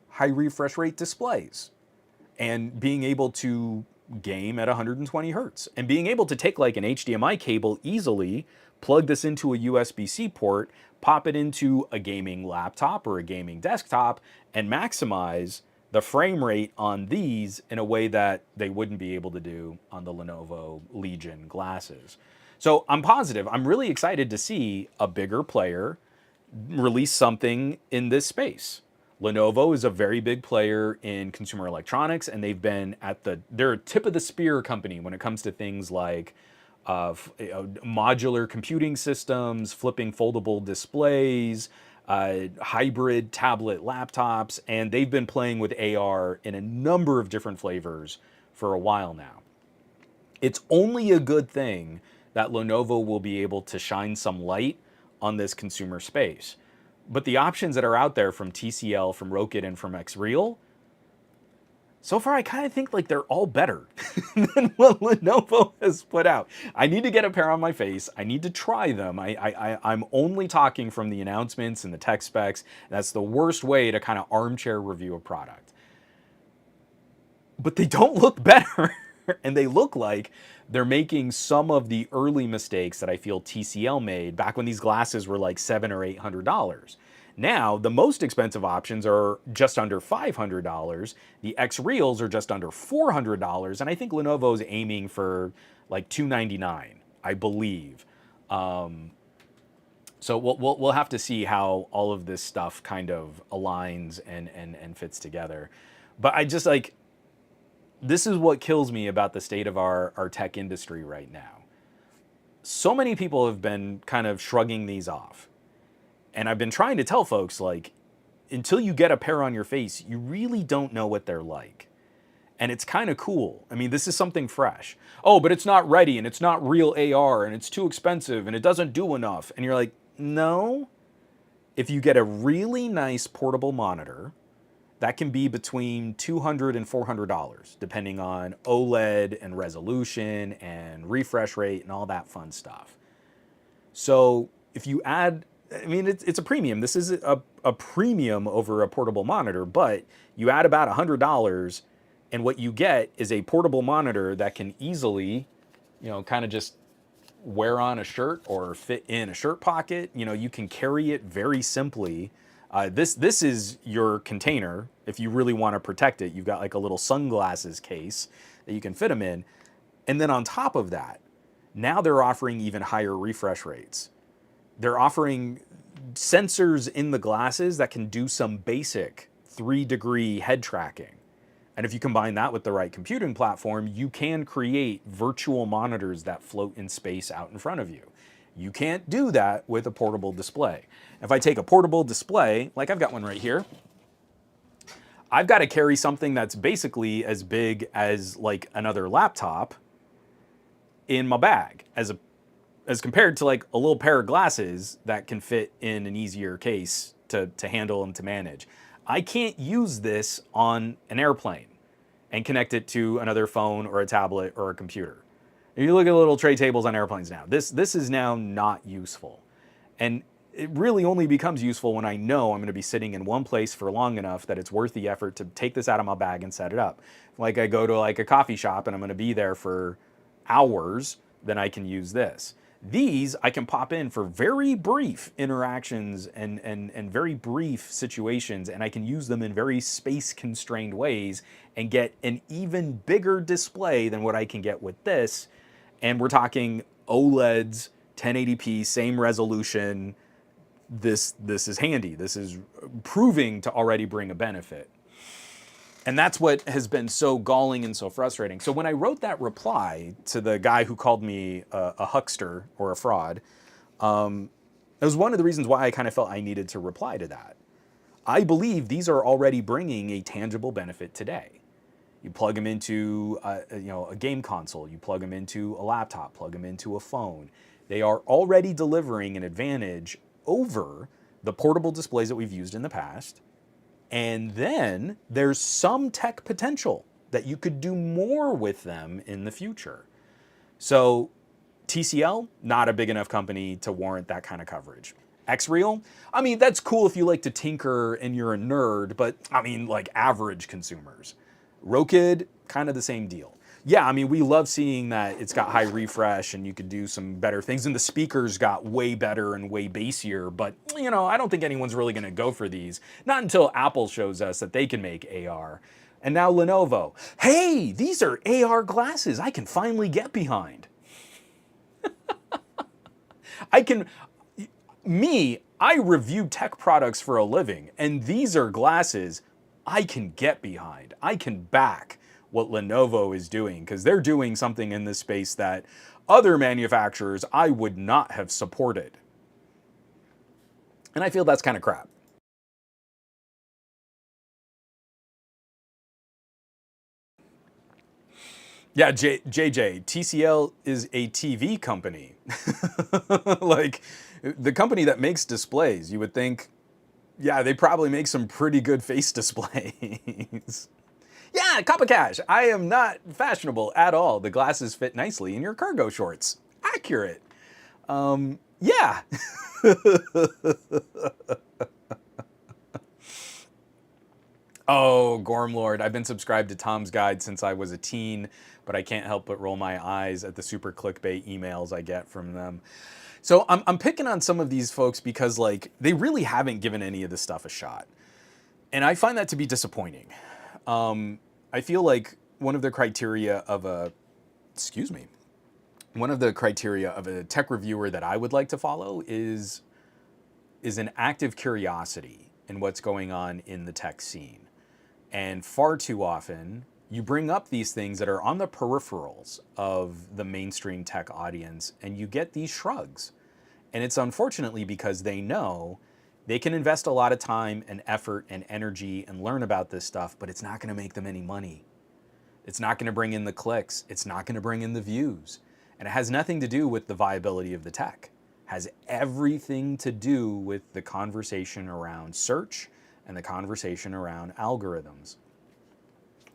high refresh rate displays and being able to game at 120 hertz and being able to take like an HDMI cable easily, plug this into a USB-C port, pop it into a gaming laptop or a gaming desktop, and maximize the frame rate on these in a way that they wouldn't be able to do on the Lenovo Legion glasses. So I'm positive, I'm really excited to see a bigger player release something in this space. Lenovo is a very big player in consumer electronics, and they've been they're a tip of the spear company when it comes to things like modular computing systems, flipping foldable displays, hybrid tablet laptops, and they've been playing with AR in a number of different flavors for a while now. It's only a good thing that Lenovo will be able to shine some light on this consumer space. But the options that are out there from TCL, from Rokit, and from Xreal, so far I kind of think like they're all better than what Lenovo has put out. I need to get a pair on my face. I need to try them. I'm only talking from the announcements and the tech specs. That's the worst way to kind of armchair review a product. But they don't look better. And they look like they're making some of the early mistakes that I feel TCL made back when these glasses were like $700 or $800. Now, the most expensive options are just under $500. The Xreals are just under $400, and I think Lenovo's aiming for like $299, I believe. So we'll have to see how all of this stuff kind of aligns and fits together. But I just like, this is what kills me about the state of our tech industry right now. So many people have been kind of shrugging these off. And I've been trying to tell folks, like, until you get a pair on your face, you really don't know what they're like. And it's kind of cool. I mean, this is something fresh. Oh, but it's not ready, and it's not real AR, and it's too expensive, and it doesn't do enough. And you're like, no. If you get a really nice portable monitor, that can be between $200 and $400, depending on OLED and resolution and refresh rate and all that fun stuff. So if you add, I mean, it's a premium. This is a premium over a portable monitor, but you add about $100, and what you get is a portable monitor that can easily, kind of just wear on a shirt or fit in a shirt pocket. You can carry it very simply. This is your container. If you really want to protect it, you've got like a little sunglasses case that you can fit them in. And then on top of that, now they're offering even higher refresh rates. They're offering sensors in the glasses that can do some basic 3-degree head tracking. And if you combine that with the right computing platform, you can create virtual monitors that float in space out in front of you. You can't do that with a portable display. If I take a portable display, like I've got one right here, I've got to carry something that's basically as big as like another laptop in my bag as compared to like a little pair of glasses that can fit in an easier case to handle and to manage. I can't use this on an airplane and connect it to another phone or a tablet or a computer. If you look at little tray tables on airplanes now, this is now not useful. And it really only becomes useful when I know I'm going to be sitting in one place for long enough that it's worth the effort to take this out of my bag and set it up. Like I go to like a coffee shop and I'm going to be there for hours, then I can use this. These I can pop in for very brief interactions and very brief situations, and I can use them in very space constrained ways and get an even bigger display than what I can get with this. And we're talking OLEDs, 1080p, same resolution. This is handy. This is proving to already bring a benefit. And that's what has been so galling and so frustrating. So when I wrote that reply to the guy who called me a huckster or a fraud, it was one of the reasons why I kind of felt I needed to reply to that. I believe these are already bringing a tangible benefit today. You plug them into a game console, you plug them into a laptop, plug them into a phone. They are already delivering an advantage over the portable displays that we've used in the past. And then there's some tech potential that you could do more with them in the future. So TCL, not a big enough company to warrant that kind of coverage. Xreal, I mean, that's cool if you like to tinker and you're a nerd, but I mean, like average consumers. Rokid, kind of the same deal. Yeah, I mean, we love seeing that it's got high refresh and you could do some better things, and the speakers got way better and way bassier, but you know, I don't think anyone's really gonna go for these. Not until Apple shows us that they can make AR. And now Lenovo, hey, these are AR glasses I can finally get behind. I review tech products for a living, and these are glasses I can get behind. I can back what Lenovo is doing, because they're doing something in this space that other manufacturers I would not have supported. And I feel that's kind of crap. Yeah, JJ, TCL is a TV company. Like, the company that makes displays, you would think, yeah, they probably make some pretty good face displays. Yeah, Coppa Cash, I am not fashionable at all. The glasses fit nicely in your cargo shorts. Accurate. Yeah. Oh, Gormlord, I've been subscribed to Tom's Guide since I was a teen, but I can't help but roll my eyes at the super clickbait emails I get from them. So I'm picking on some of these folks because, like, they really haven't given any of this stuff a shot. And I find that to be disappointing. I feel like one of the criteria of a tech reviewer that I would like to follow is an active curiosity in what's going on in the tech scene. And far too often, you bring up these things that are on the peripherals of the mainstream tech audience, and you get these shrugs. And it's unfortunately because they know they can invest a lot of time and effort and energy and learn about this stuff, but it's not going to make them any money. It's not going to bring in the clicks. It's not going to bring in the views. And it has nothing to do with the viability of the tech. It has everything to do with the conversation around search and the conversation around algorithms.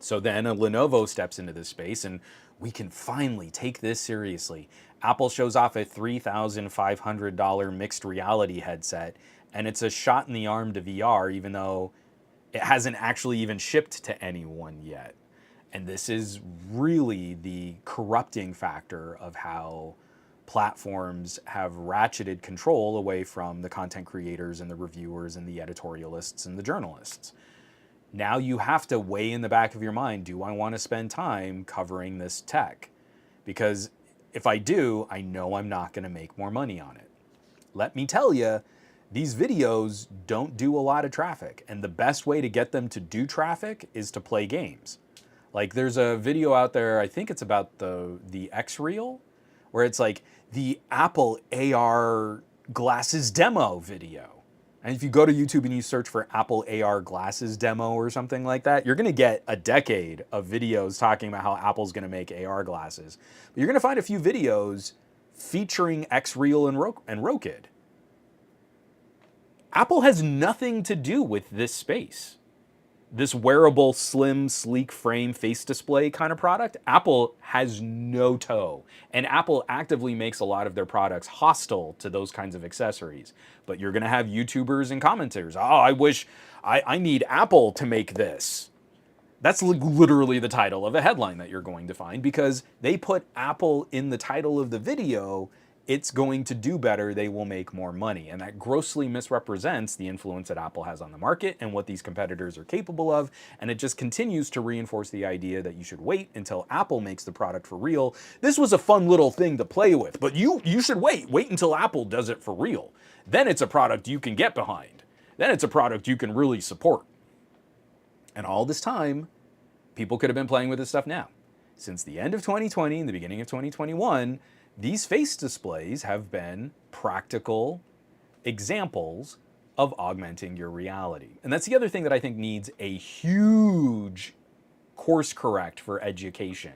So then a Lenovo steps into this space and we can finally take this seriously. Apple shows off a $3,500 mixed reality headset, and it's a shot in the arm to VR, even though it hasn't actually even shipped to anyone yet. And this is really the corrupting factor of how platforms have ratcheted control away from the content creators and the reviewers and the editorialists and the journalists. Now you have to weigh in the back of your mind, do I want to spend time covering this tech? Because if I do, I know I'm not going to make more money on it. Let me tell you, these videos don't do a lot of traffic, and the best way to get them to do traffic is to play games. Like, there's a video out there, I think it's about the Xreal, where it's like the Apple AR glasses demo video. And if you go to YouTube and you search for Apple AR glasses demo or something like that, you're going to get a decade of videos talking about how Apple's going to make AR glasses. But you're going to find a few videos featuring Xreal and Rokid. Apple has nothing to do with this space. This wearable, slim, sleek frame face display kind of product, Apple has no toe. And Apple actively makes a lot of their products hostile to those kinds of accessories. But you're going to have YouTubers and commenters. Oh, I wish I need Apple to make this. That's literally the title of a headline that you're going to find because they put Apple in the title of the video. It's going to do better, they will make more money. And that grossly misrepresents the influence that Apple has on the market and what these competitors are capable of. And it just continues to reinforce the idea that you should wait until Apple makes the product for real. This was a fun little thing to play with, but you should wait until Apple does it for real. Then it's a product you can get behind. Then it's a product you can really support. And all this time, people could have been playing with this stuff now. Since the end of 2020 and the beginning of 2021, these face displays have been practical examples of augmenting your reality. And that's the other thing that I think needs a huge course correct for education.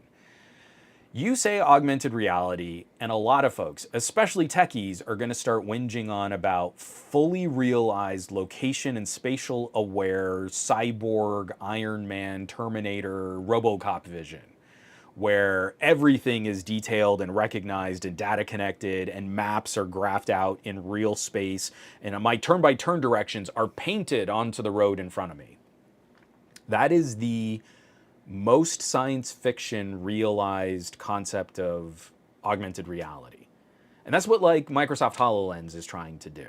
You say augmented reality, and a lot of folks, especially techies, are going to start whinging on about fully realized location and spatial aware cyborg, Iron Man, Terminator, RoboCop vision, where everything is detailed and recognized and data connected and maps are graphed out in real space and my turn-by-turn directions are painted onto the road in front of me. That is the most science fiction realized concept of augmented reality. And that's what like Microsoft HoloLens is trying to do.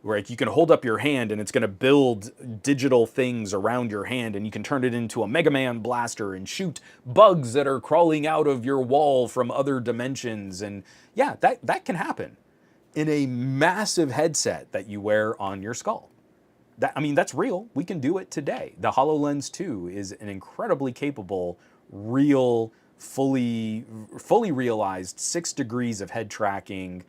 Where you can hold up your hand and it's going to build digital things around your hand and you can turn it into a Mega Man blaster and shoot bugs that are crawling out of your wall from other dimensions. And yeah, that can happen in a massive headset that you wear on your skull. That's real. We can do it today. The HoloLens 2 is an incredibly capable, real, fully realized 6 degrees of head tracking,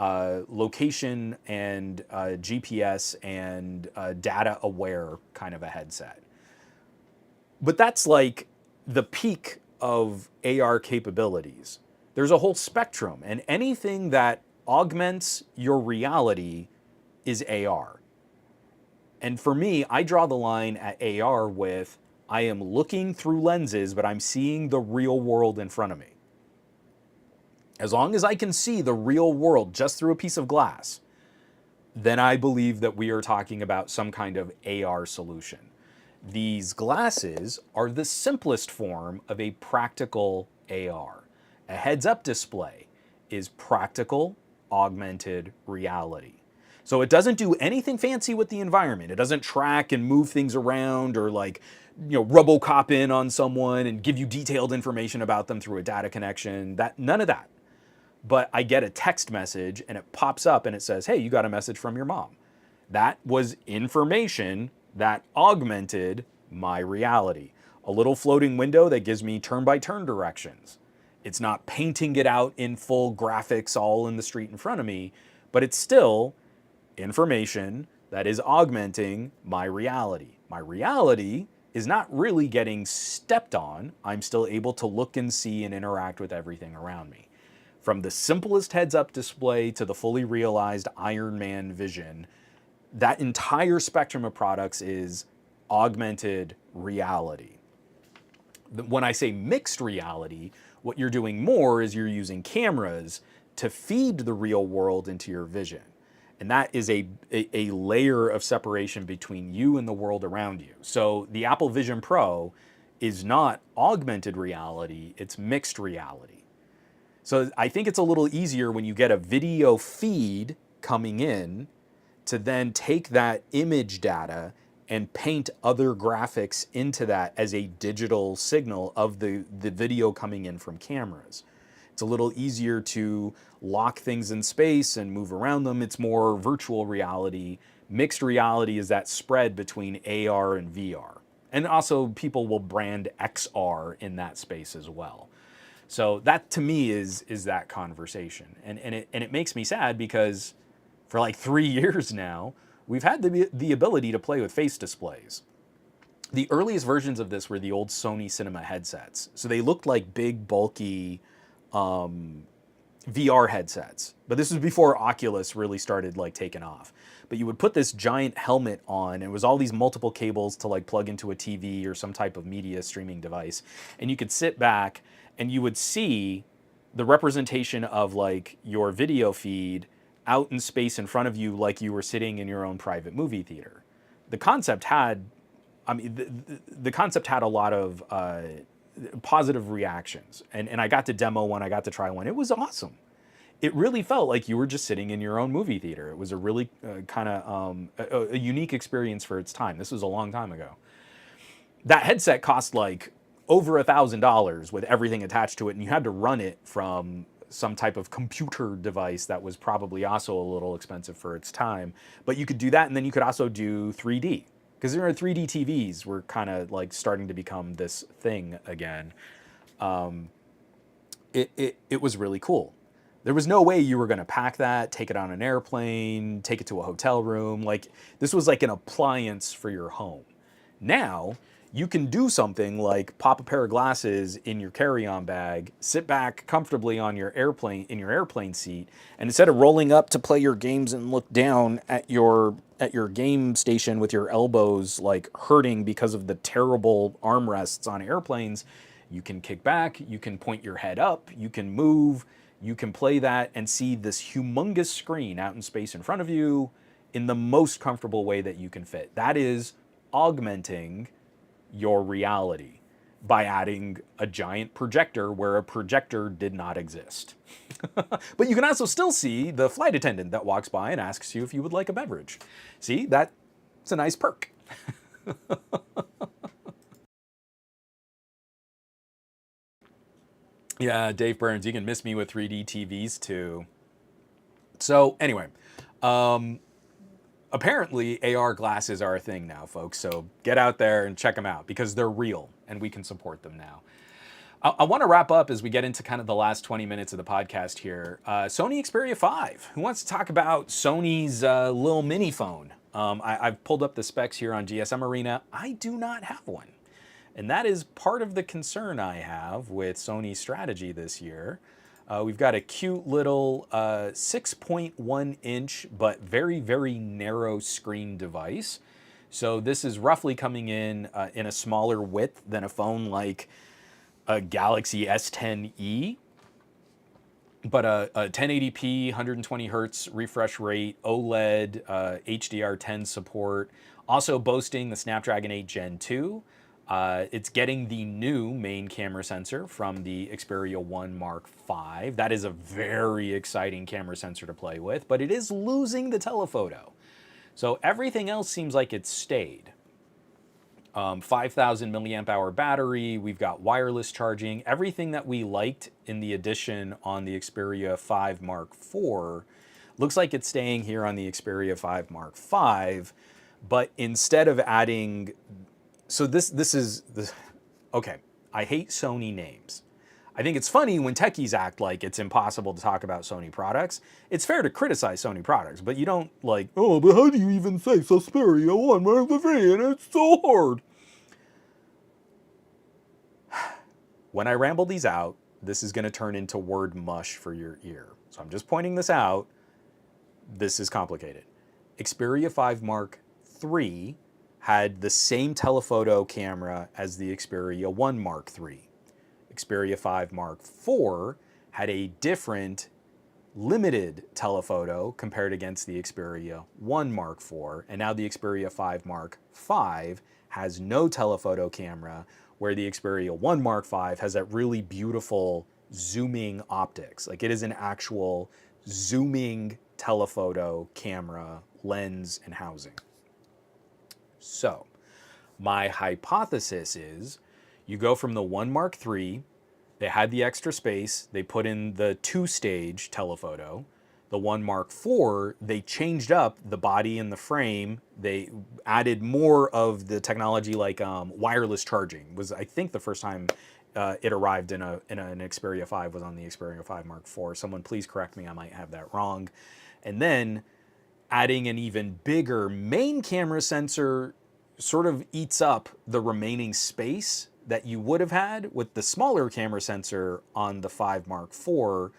location and GPS and data aware kind of a headset. But that's like the peak of AR capabilities. There's a whole spectrum, and anything that augments your reality is AR. And for me, I draw the line at AR with I am looking through lenses, but I'm seeing the real world in front of me. As long as I can see the real world just through a piece of glass, then I believe that we are talking about some kind of AR solution. These glasses are the simplest form of a practical AR. A heads-up display is practical augmented reality. So it doesn't do anything fancy with the environment. It doesn't track and move things around or RoboCop in on someone and give you detailed information about them through a data connection. None of that. But I get a text message and it pops up and it says, hey, you got a message from your mom. That was information that augmented my reality. A little floating window that gives me turn-by-turn directions. It's not painting it out in full graphics all in the street in front of me, but it's still information that is augmenting my reality. My reality is not really getting stepped on. I'm still able to look and see and interact with everything around me. From the simplest heads-up display to the fully realized Iron Man vision, that entire spectrum of products is augmented reality. When I say mixed reality, what you're doing more is you're using cameras to feed the real world into your vision. And that is a layer of separation between you and the world around you. So the Apple Vision Pro is not augmented reality, it's mixed reality. So I think it's a little easier when you get a video feed coming in to then take that image data and paint other graphics into that as a digital signal of the video coming in from cameras. It's a little easier to lock things in space and move around them. It's more virtual reality. Mixed reality is that spread between AR and VR. And also people will brand XR in that space as well. So that to me is that conversation. And it makes me sad because for like 3 years now, we've had the ability to play with face displays. The earliest versions of this were the old Sony Cinema headsets. So they looked like big, bulky VR headsets. But this was before Oculus really started like taking off. But you would put this giant helmet on, and it was all these multiple cables to like plug into a TV or some type of media streaming device. And you could sit back and you would see the representation of like your video feed out in space in front of you like you were sitting in your own private movie theater. The concept had, I mean, the concept had a lot of positive reactions. And I got to demo one, I got to try one. It was awesome. It really felt like you were just sitting in your own movie theater. It was a really kind of a unique experience for its time. This was a long time ago. That headset cost like over $1,000 with everything attached to it, and you had to run it from some type of computer device that was probably also a little expensive for its time. But you could do that, and then you could also do 3D. Because there are 3D TVs were kind of like starting to become this thing again. It was really cool. There was no way you were going to pack that, take it on an airplane, take it to a hotel room. Like, this was like an appliance for your home. Now, you can do something like pop a pair of glasses in your carry-on bag, sit back comfortably on your airplane seat, and instead of rolling up to play your games and look down at your game station with your elbows like hurting because of the terrible armrests on airplanes, you can kick back, you can point your head up, you can move, you can play that and see this humongous screen out in space in front of you in the most comfortable way that you can fit. That is augmenting your reality by adding a giant projector where a projector did not exist. But you can also still see the flight attendant that walks by and asks you if you would like a beverage. See, that's a nice perk. Yeah, Dave Burns, you can miss me with 3D TVs too. So anyway, apparently AR glasses are a thing now, folks. So get out there and check them out because they're real and we can support them now. I want to wrap up as we get into kind of the last 20 minutes of the podcast here. Sony Xperia 5. Who wants to talk about Sony's little mini phone? I've pulled up the specs here on GSM Arena. I do not have one. And that is part of the concern I have with Sony's strategy this year. We've got a cute little 6.1 inch, but very, very narrow screen device. So this is roughly coming in a smaller width than a phone like a Galaxy S10e. But a 1080p, 120 hertz refresh rate, OLED, HDR10 support, also boasting the Snapdragon 8 Gen 2. It's getting the new main camera sensor from the Xperia 1 Mark V. That is a very exciting camera sensor to play with, but it is losing the telephoto. So everything else seems like it's stayed. 5,000 milliamp hour battery, we've got wireless charging, everything that we liked in the edition on the Xperia 5 Mark IV looks like it's staying here on the Xperia 5 Mark V, but instead of adding, so this is, okay, I hate Sony names. I think it's funny when techies act like it's impossible to talk about Sony products. It's fair to criticize Sony products, but you don't like, oh, but how do you even say Xperia 1 Mark III and it's so hard? When I ramble these out, this is going to turn into word mush for your ear. So I'm just pointing this out. This is complicated. Xperia 5 Mark III had the same telephoto camera as the Xperia 1 Mark III. Xperia 5 Mark IV had a different limited telephoto compared against the Xperia 1 Mark IV, and now the Xperia 5 Mark V has no telephoto camera, where the Xperia 1 Mark V has that really beautiful zooming optics. Like, it is an actual zooming telephoto camera, lens, and housing. So, my hypothesis is you go from the 1 Mark III, they had the extra space, they put in the 2-stage telephoto. The 1 Mark IV, they changed up the body and the frame. They added more of the technology like wireless charging. Was, I think, the first time it arrived in an Xperia 5 was on the Xperia 5 Mark IV. Someone please correct me, I might have that wrong. And then adding an even bigger main camera sensor sort of eats up the remaining space that you would have had with the smaller camera sensor on the 5 Mark IV.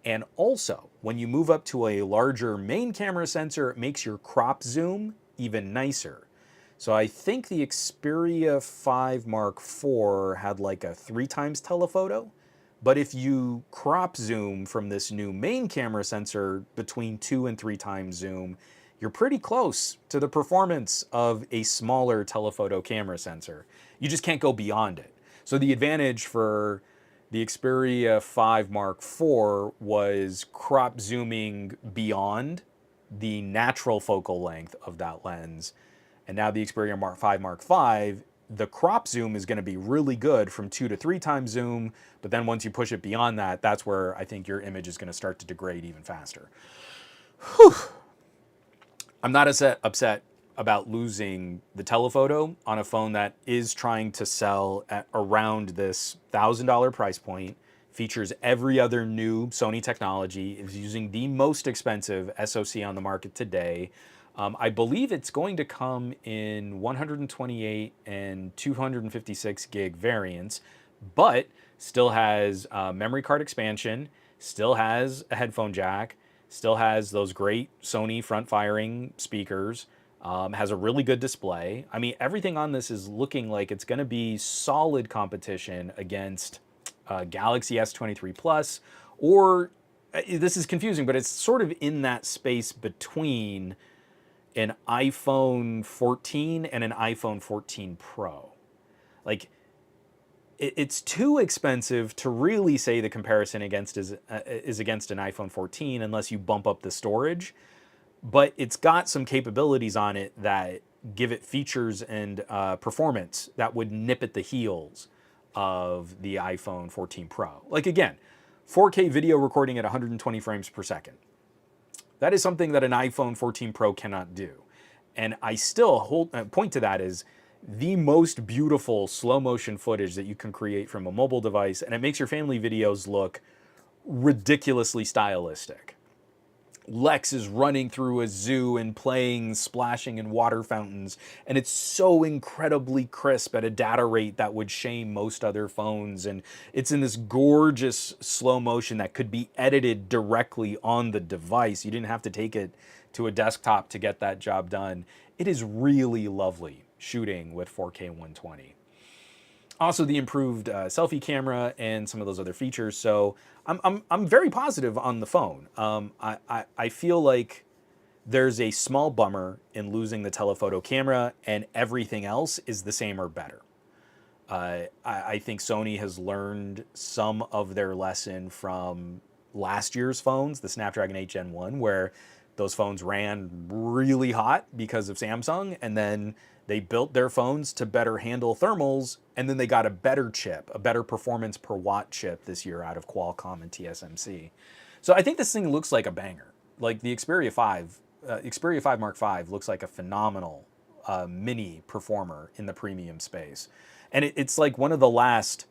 And also, when you move up to a larger main camera sensor, it makes your crop zoom even nicer. So I think the Xperia 5 Mark IV had like a 3 times telephoto. But if you crop zoom from this new main camera sensor between 2 and 3 times zoom, you're pretty close to the performance of a smaller telephoto camera sensor. You just can't go beyond it. So the advantage for the Xperia 5 Mark IV was crop zooming beyond the natural focal length of that lens. And now the Xperia 5 Mark V, the crop zoom is going to be really good from 2 to 3 times zoom, but then once you push it beyond that, that's where I think your image is going to start to degrade even faster. Whew. I'm not as upset about losing the telephoto on a phone that is trying to sell at around this $1,000 price point, features every other new Sony technology, is using the most expensive SoC on the market today. I believe it's going to come in 128 and 256 gig variants, but still has memory card expansion, still has a headphone jack, still has those great Sony front-firing speakers, has a really good display. I mean, everything on this is looking like it's going to be solid competition against Galaxy S23 Plus, or this is confusing, but it's sort of in that space between an iPhone 14 and an iPhone 14 Pro. Like, it's too expensive to really say the comparison against is against an iPhone 14 unless you bump up the storage. But it's got some capabilities on it that give it features and performance that would nip at the heels of the iPhone 14 Pro. Like, again, 4K video recording at 120 frames per second. That is something that an iPhone 14 Pro cannot do. And I still point to that as the most beautiful slow motion footage that you can create from a mobile device, and it makes your family videos look ridiculously stylistic. Lex is running through a zoo and playing, splashing in water fountains, and it's so incredibly crisp at a data rate that would shame most other phones, and it's in this gorgeous slow motion that could be edited directly on the device. You didn't have to take it to a desktop to get that job done. It is really lovely shooting with 4K 120. Also, the improved selfie camera and some of those other features. So I'm very positive on the phone. I feel like there's a small bummer in losing the telephoto camera, and everything else is the same or better. I think Sony has learned some of their lesson from last year's phones, the Snapdragon 8 Gen 1, where those phones ran really hot because of Samsung, and then they built their phones to better handle thermals, and then they got a better chip, a better performance per watt chip this year out of Qualcomm and TSMC. So I think this thing looks like a banger. Like the Xperia 5 Mark V looks like a phenomenal mini performer in the premium space. And it's like one of the last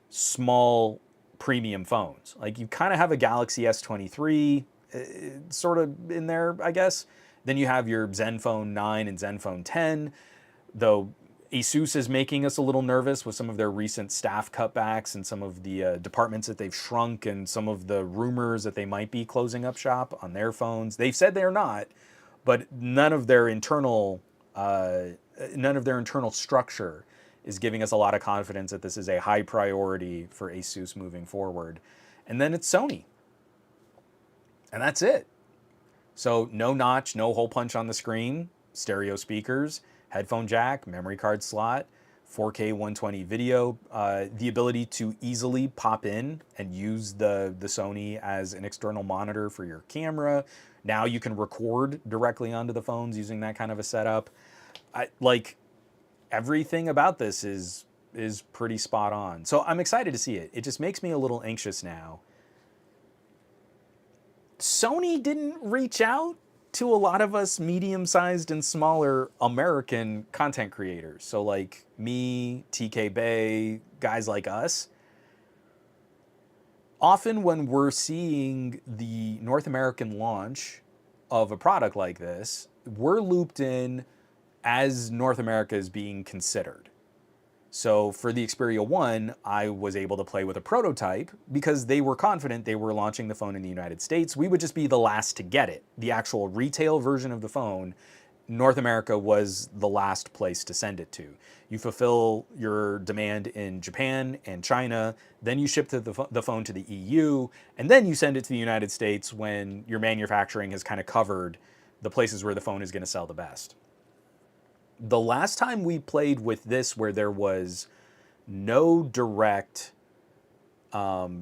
small premium phones. Like you kind of have a Galaxy S23 sort of in there, I guess. Then you have your Zenfone 9 and Zenfone 10, though Asus is making us a little nervous with some of their recent staff cutbacks and some of the departments that they've shrunk and some of the rumors that they might be closing up shop on their phones. They've said they're not, but none of their internal structure is giving us a lot of confidence that this is a high priority for Asus moving forward. And then it's Sony. And that's it. So no notch, no hole punch on the screen, stereo speakers, headphone jack, memory card slot, 4K 120 video, the ability to easily pop in and use the Sony as an external monitor for your camera. Now you can record directly onto the phones using that kind of a setup. Like everything about this is pretty spot on. So I'm excited to see it. It just makes me a little anxious now. Sony didn't reach out to a lot of us medium-sized and smaller American content creators. So like me, TK Bay, guys like us. Often when we're seeing the North American launch of a product like this, we're looped in as North America is being considered. So for the Xperia 1, I was able to play with a prototype because they were confident they were launching the phone in the United States. We would just be the last to get it. The actual retail version of the phone, North America was the last place to send it to. You fulfill your demand in Japan and China, then you ship the phone to the EU, and then you send it to the United States when your manufacturing has kind of covered the places where the phone is going to sell the best. The last time we played with this where there was no direct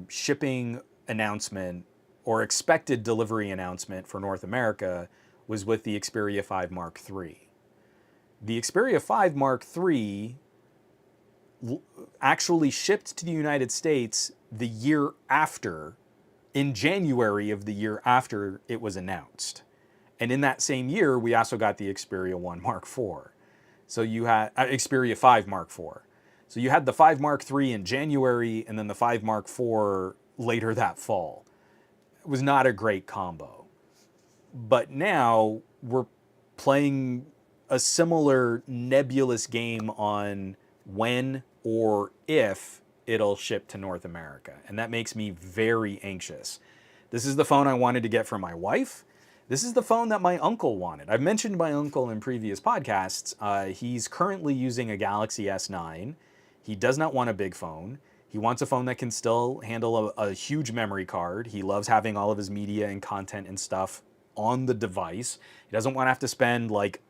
shipping announcement or expected delivery announcement for North America was with the Xperia 5 Mark III. The Xperia 5 Mark III actually shipped to the United States the year after, in January of the year after it was announced. And in that same year, we also got the Xperia 1 Mark IV. So you had Xperia 5 Mark IV. So you had the 5 Mark III in January and then the 5 Mark IV later that fall. It was not a great combo. But now we're playing a similar nebulous game on when or if it'll ship to North America. And that makes me very anxious. This is the phone I wanted to get for my wife. This is the phone that my uncle wanted. I've mentioned my uncle in previous podcasts. He's currently using a Galaxy S9. He does not want a big phone. He wants a phone that can still handle a huge memory card. He loves having all of his media and content and stuff on the device. He doesn't want to have to spend like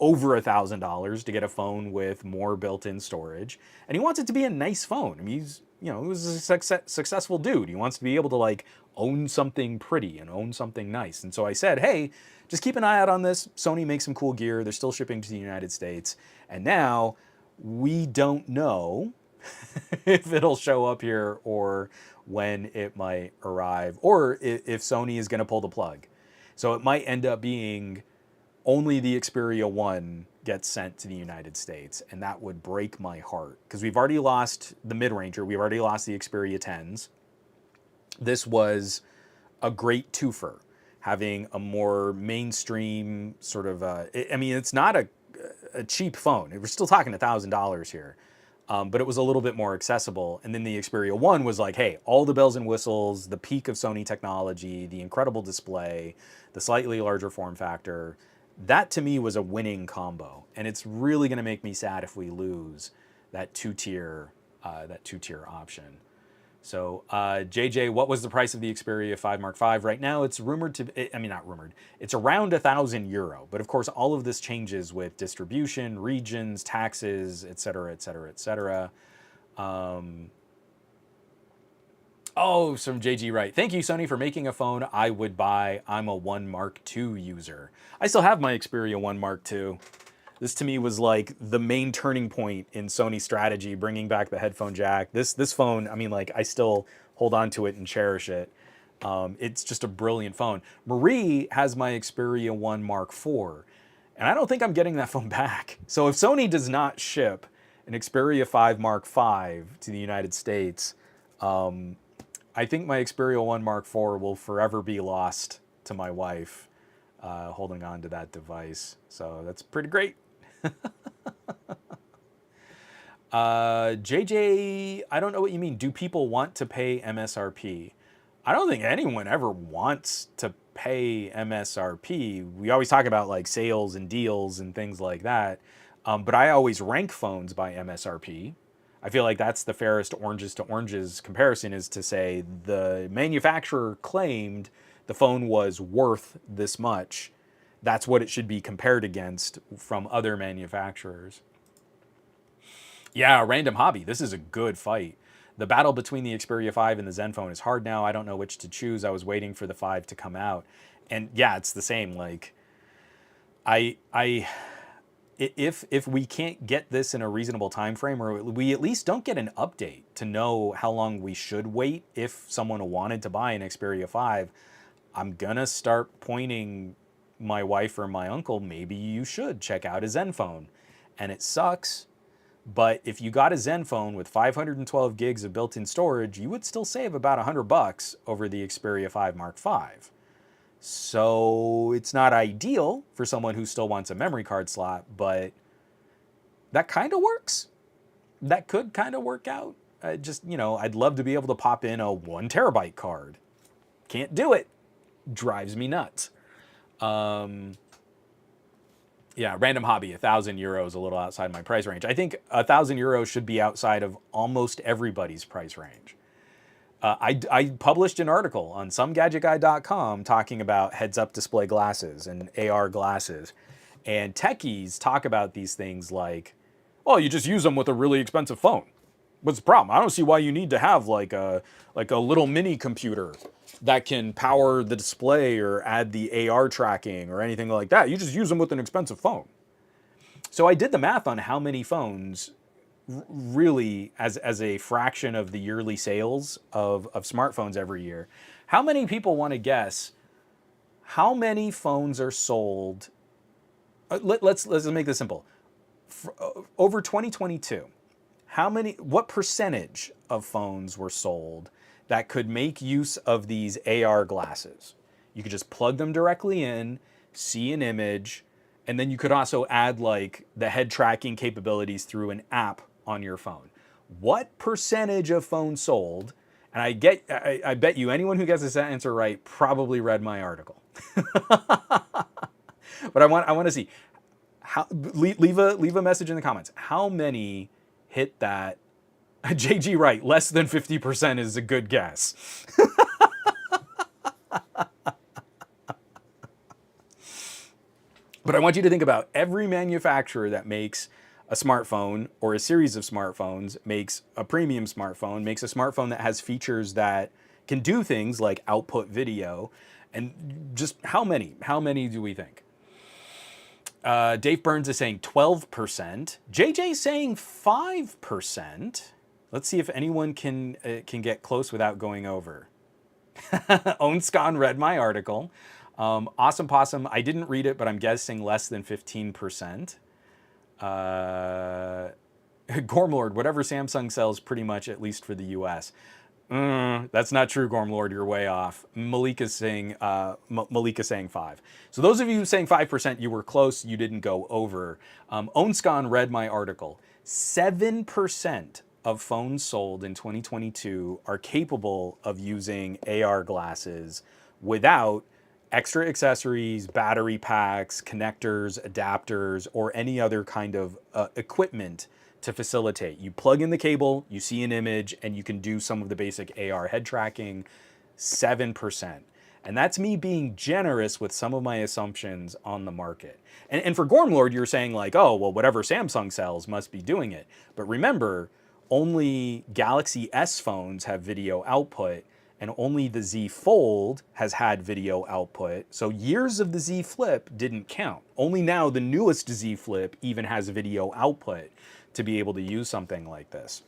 over $1,000 to get a phone with more built-in storage. And he wants it to be a nice phone. I mean, he was a successful dude. He wants to be able to like own something pretty and own something nice. And so I said, hey, just keep an eye out on this. Sony makes some cool gear. They're still shipping to the United States. And now we don't know if it'll show up here or when it might arrive or if Sony is going to pull the plug. So it might end up being only the Xperia 1 gets sent to the United States, and that would break my heart because we've already lost the mid-ranger. We've already lost the Xperia 10s. This was a great twofer, having a more mainstream sort of, I mean, it's not a cheap phone. We're still talking $1,000 here, but it was a little bit more accessible. And then the Xperia 1 was like, hey, all the bells and whistles, the peak of Sony technology, the incredible display, the slightly larger form factor. That to me was a winning combo, and it's really going to make me sad if we lose that two-tier option. So JJ, what was the price of the Xperia 5 Mark V? Right now, it's rumored to, I mean, not rumored, it's around €1,000. But of course, all of this changes with distribution, regions, taxes, et cetera, et cetera, et cetera. Oh, from JG Wright. Thank you, Sony, for making a phone I would buy. I'm a 1 Mark II user. I still have my Xperia 1 Mark II. This to me was like the main turning point in Sony's strategy, bringing back the headphone jack. This phone, I mean, like I still hold on to it and cherish it. It's just a brilliant phone. Marie has my Xperia 1 Mark IV, and I don't think I'm getting that phone back. So if Sony does not ship an Xperia 5 Mark V to the United States, I think my Xperia 1 Mark IV will forever be lost to my wife holding on to that device. So that's pretty great. JJ, I don't know what you mean. Do people want to pay MSRP? I don't think anyone ever wants to pay MSRP. We always talk about like sales and deals and things like that. But I always rank phones by MSRP. I feel like that's the fairest oranges to oranges comparison, is to say the manufacturer claimed the phone was worth this much. That's what it should be compared against from other manufacturers. Yeah, Random Hobby. This is a good fight. The battle between the Xperia 5 and the Zenfone is hard now. I don't know which to choose. I was waiting for the 5 to come out. And yeah, it's the same. Like, if we can't get this in a reasonable time frame, or we at least don't get an update to know how long we should wait if someone wanted to buy an Xperia 5, I'm gonna start pointing my wife or my uncle, maybe you should check out a Zenfone. And it sucks, but if you got a Zenfone with 512 gigs of built-in storage, you would still save about $100 over the Xperia 5 Mark V. So it's not ideal for someone who still wants a memory card slot, but that kind of works. That could kind of work out. Just, I'd love to be able to pop in a 1 terabyte card. Can't do it. Drives me nuts. Yeah, random hobby, €1,000, a little outside my price range. I think €1,000 should be outside of almost everybody's price range. I published an article on somegadgetguy.com talking about heads-up display glasses and AR glasses. And techies talk about these things like, oh, you just use them with a really expensive phone. What's the problem? I don't see why you need to have like a little mini computer that can power the display or add the AR tracking or anything like that. You just use them with an expensive phone. So I did the math on how many phones really, as a fraction of the yearly sales of smartphones every year, how many people want to guess how many phones are sold? Let's make this simple. Over 2022, what percentage of phones were sold that could make use of these AR glasses? You could just plug them directly in, see an image, and then you could also add like the head tracking capabilities through an app on your phone. What percentage of phones sold? And I bet you anyone who gets this answer right probably read my article. But I want to see leave a message in the comments. How many hit that? JG right, less than 50% is a good guess. But I want you to think about every manufacturer that makes a smartphone or a series of smartphones, makes a premium smartphone, makes a smartphone that has features that can do things like output video. And just how many do we think? Dave Burns is saying 12%. JJ's saying 5%. Let's see if anyone can get close without going over. Onscon read my article. Awesome Possum, I didn't read it, but I'm guessing less than 15%. Gormlord, whatever Samsung sells pretty much, at least for the US. That's not true, Gormlord, you're way off. Malika's saying 5. So those of you saying 5%, you were close, you didn't go over. Onscon read my article. 7% of phones sold in 2022 are capable of using AR glasses without extra accessories, battery packs, connectors, adapters, or any other kind of equipment to facilitate. You plug in the cable, you see an image, and you can do some of the basic AR head tracking. 7%. And that's me being generous with some of my assumptions on the market. And for Gormlord, you're saying like, oh, well, whatever Samsung sells must be doing it. But remember, only Galaxy S phones have video output, and only the Z Fold has had video output. So years of the Z Flip didn't count. Only now the newest Z Flip even has video output to be able to use something like this.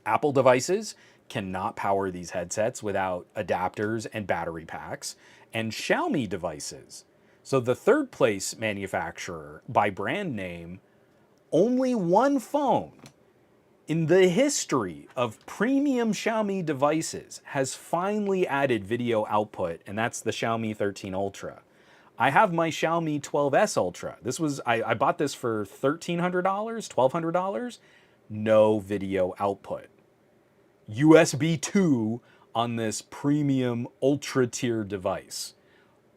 Apple devices cannot power these headsets without adapters and battery packs, and Xiaomi devices. So the third place manufacturer by brand name, only one phone in the history of premium Xiaomi devices has finally added video output, and that's the Xiaomi 13 Ultra. I have my Xiaomi 12S Ultra. I bought this for $1,300, $1,200. No video output. USB 2 on this premium ultra tier device.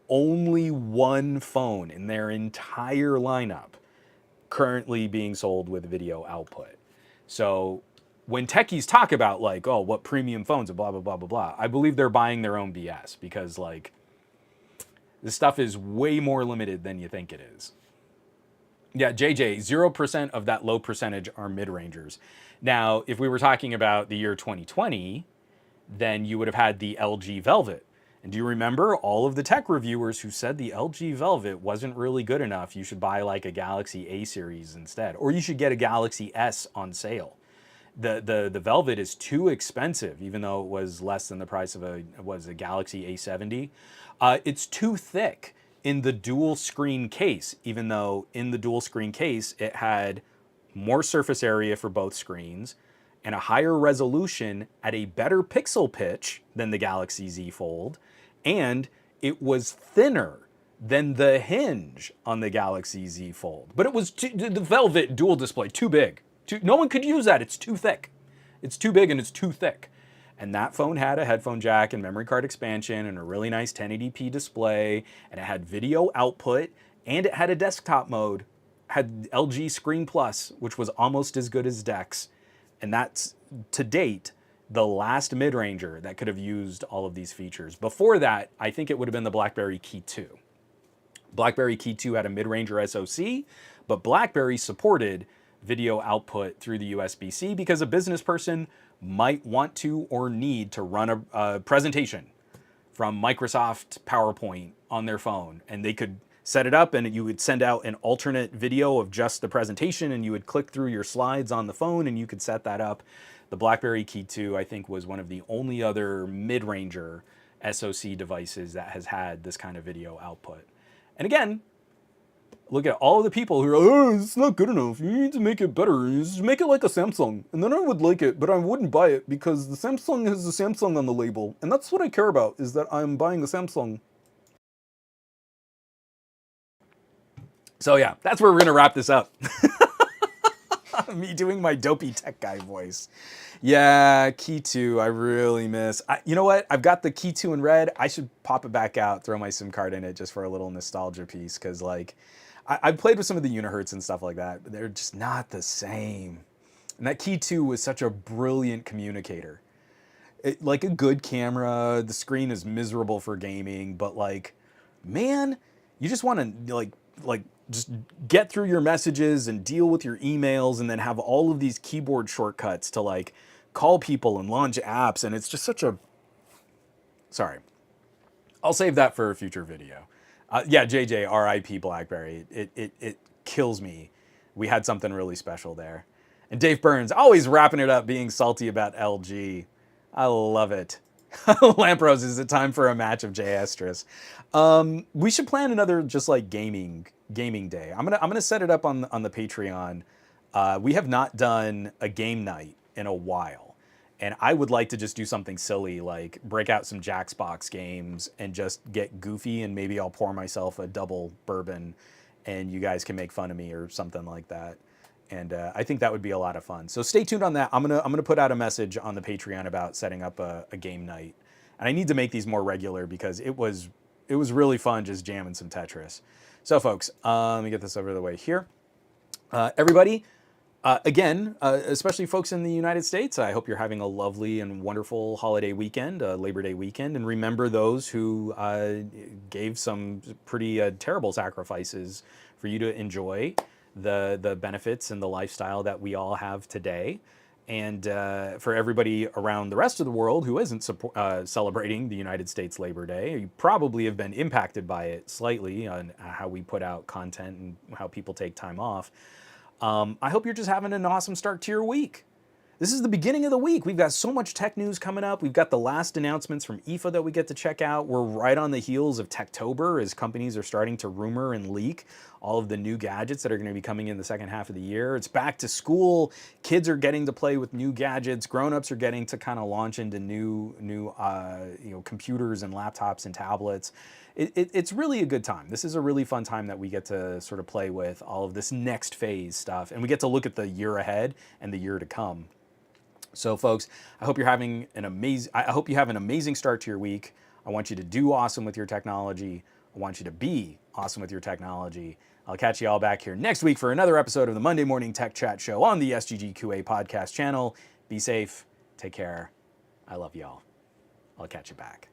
Only one phone in their entire lineup currently being sold with video output. So when techies talk about like, oh, what premium phones and blah, blah, blah, blah, blah, I believe they're buying their own BS, because like this stuff is way more limited than you think it is. Yeah, JJ, 0% of that low percentage are mid-rangers. Now, if we were talking about the year 2020, then you would have had the LG Velvet. And do you remember all of the tech reviewers who said the LG Velvet wasn't really good enough? You should buy like a Galaxy A series instead, or you should get a Galaxy S on sale. The Velvet is too expensive, even though it was less than the price of a Galaxy A70. It's too thick in the dual screen case, even though in the dual screen case it had more surface area for both screens and a higher resolution at a better pixel pitch than the Galaxy Z Fold, and it was thinner than the hinge on the Galaxy Z Fold. But it was the Velvet dual display, too big. No one could use that. It's too thick. It's too big and it's too thick. And that phone had a headphone jack and memory card expansion and a really nice 1080p display, and it had video output, and it had a desktop mode. Had LG Screen Plus, which was almost as good as DeX. And that's, to date, the last mid-ranger that could have used all of these features. Before that, I think it would have been the BlackBerry Key 2. BlackBerry Key 2 had a mid-ranger SoC, but BlackBerry supported video output through the USB-C because a business person might want to or need to run a presentation from Microsoft PowerPoint on their phone, and they could set it up and you would send out an alternate video of just the presentation, and you would click through your slides on the phone and you could set that up. The BlackBerry Key 2, I think, was one of the only other mid-ranger SoC devices that has had this kind of video output. And again, look at all of the people who are like, oh, it's not good enough. You need to make it better. Just make it like a Samsung. And then I would like it, but I wouldn't buy it because the Samsung has a Samsung on the label. And that's what I care about, is that I'm buying a Samsung. So yeah, that's where we're going to wrap this up. Me doing my dopey tech guy voice. Yeah, Key 2, I really miss. You know what? I've got the Key 2 in red. I should pop it back out, throw my SIM card in it just for a little nostalgia piece, because like, I've played with some of the Unihertz and stuff like that, but they're just not the same. And that Key 2 was such a brilliant communicator. Like a good camera, the screen is miserable for gaming, but like, man, you just want to like just get through your messages and deal with your emails, and then have all of these keyboard shortcuts to like call people and launch apps. And it's just such a, sorry, I'll save that for a future video. Yeah, JJ, RIP BlackBerry. It kills me. We had something really special there. And Dave Burns, always wrapping it up, being salty about LG. I love it. Lampros, is it time for a match of J Estris? We should plan another just like gaming day. I'm gonna set it up on the Patreon. We have not done a game night in a while, and I would like to just do something silly, like break out some Jaxbox games and just get goofy, and maybe I'll pour myself a double bourbon and you guys can make fun of me or something like that. And I think that would be a lot of fun. So stay tuned on that. I'm gonna put out a message on the Patreon about setting up a game night. And I need to make these more regular because it was really fun just jamming some Tetris. So folks, let me get this over the way here. Everybody, again, especially folks in the United States, I hope you're having a lovely and wonderful holiday weekend, Labor Day weekend. And remember those who gave some pretty terrible sacrifices for you to enjoy the benefits and the lifestyle that we all have today. And for everybody around the rest of the world who isn't celebrating the United States Labor Day, you probably have been impacted by it slightly on how we put out content and how people take time off. I hope you're just having an awesome start to your week. This is the beginning of the week. We've got so much tech news coming up. We've got the last announcements from IFA that we get to check out. We're right on the heels of Techtober as companies are starting to rumor and leak all of the new gadgets that are going to be coming in the second half of the year. It's back to school. Kids are getting to play with new gadgets. Grown-ups are getting to kind of launch into new computers and laptops and tablets. It's really a good time. This is a really fun time that we get to sort of play with all of this next phase stuff, and we get to look at the year ahead and the year to come. So folks, I hope you have an amazing start to your week. I want you to do awesome with your technology. I want you to be awesome with your technology. I'll catch you all back here next week for another episode of the Monday Morning Tech Chat Show on the SGGQA podcast channel. Be safe. Take care. I love y'all. I'll catch you back.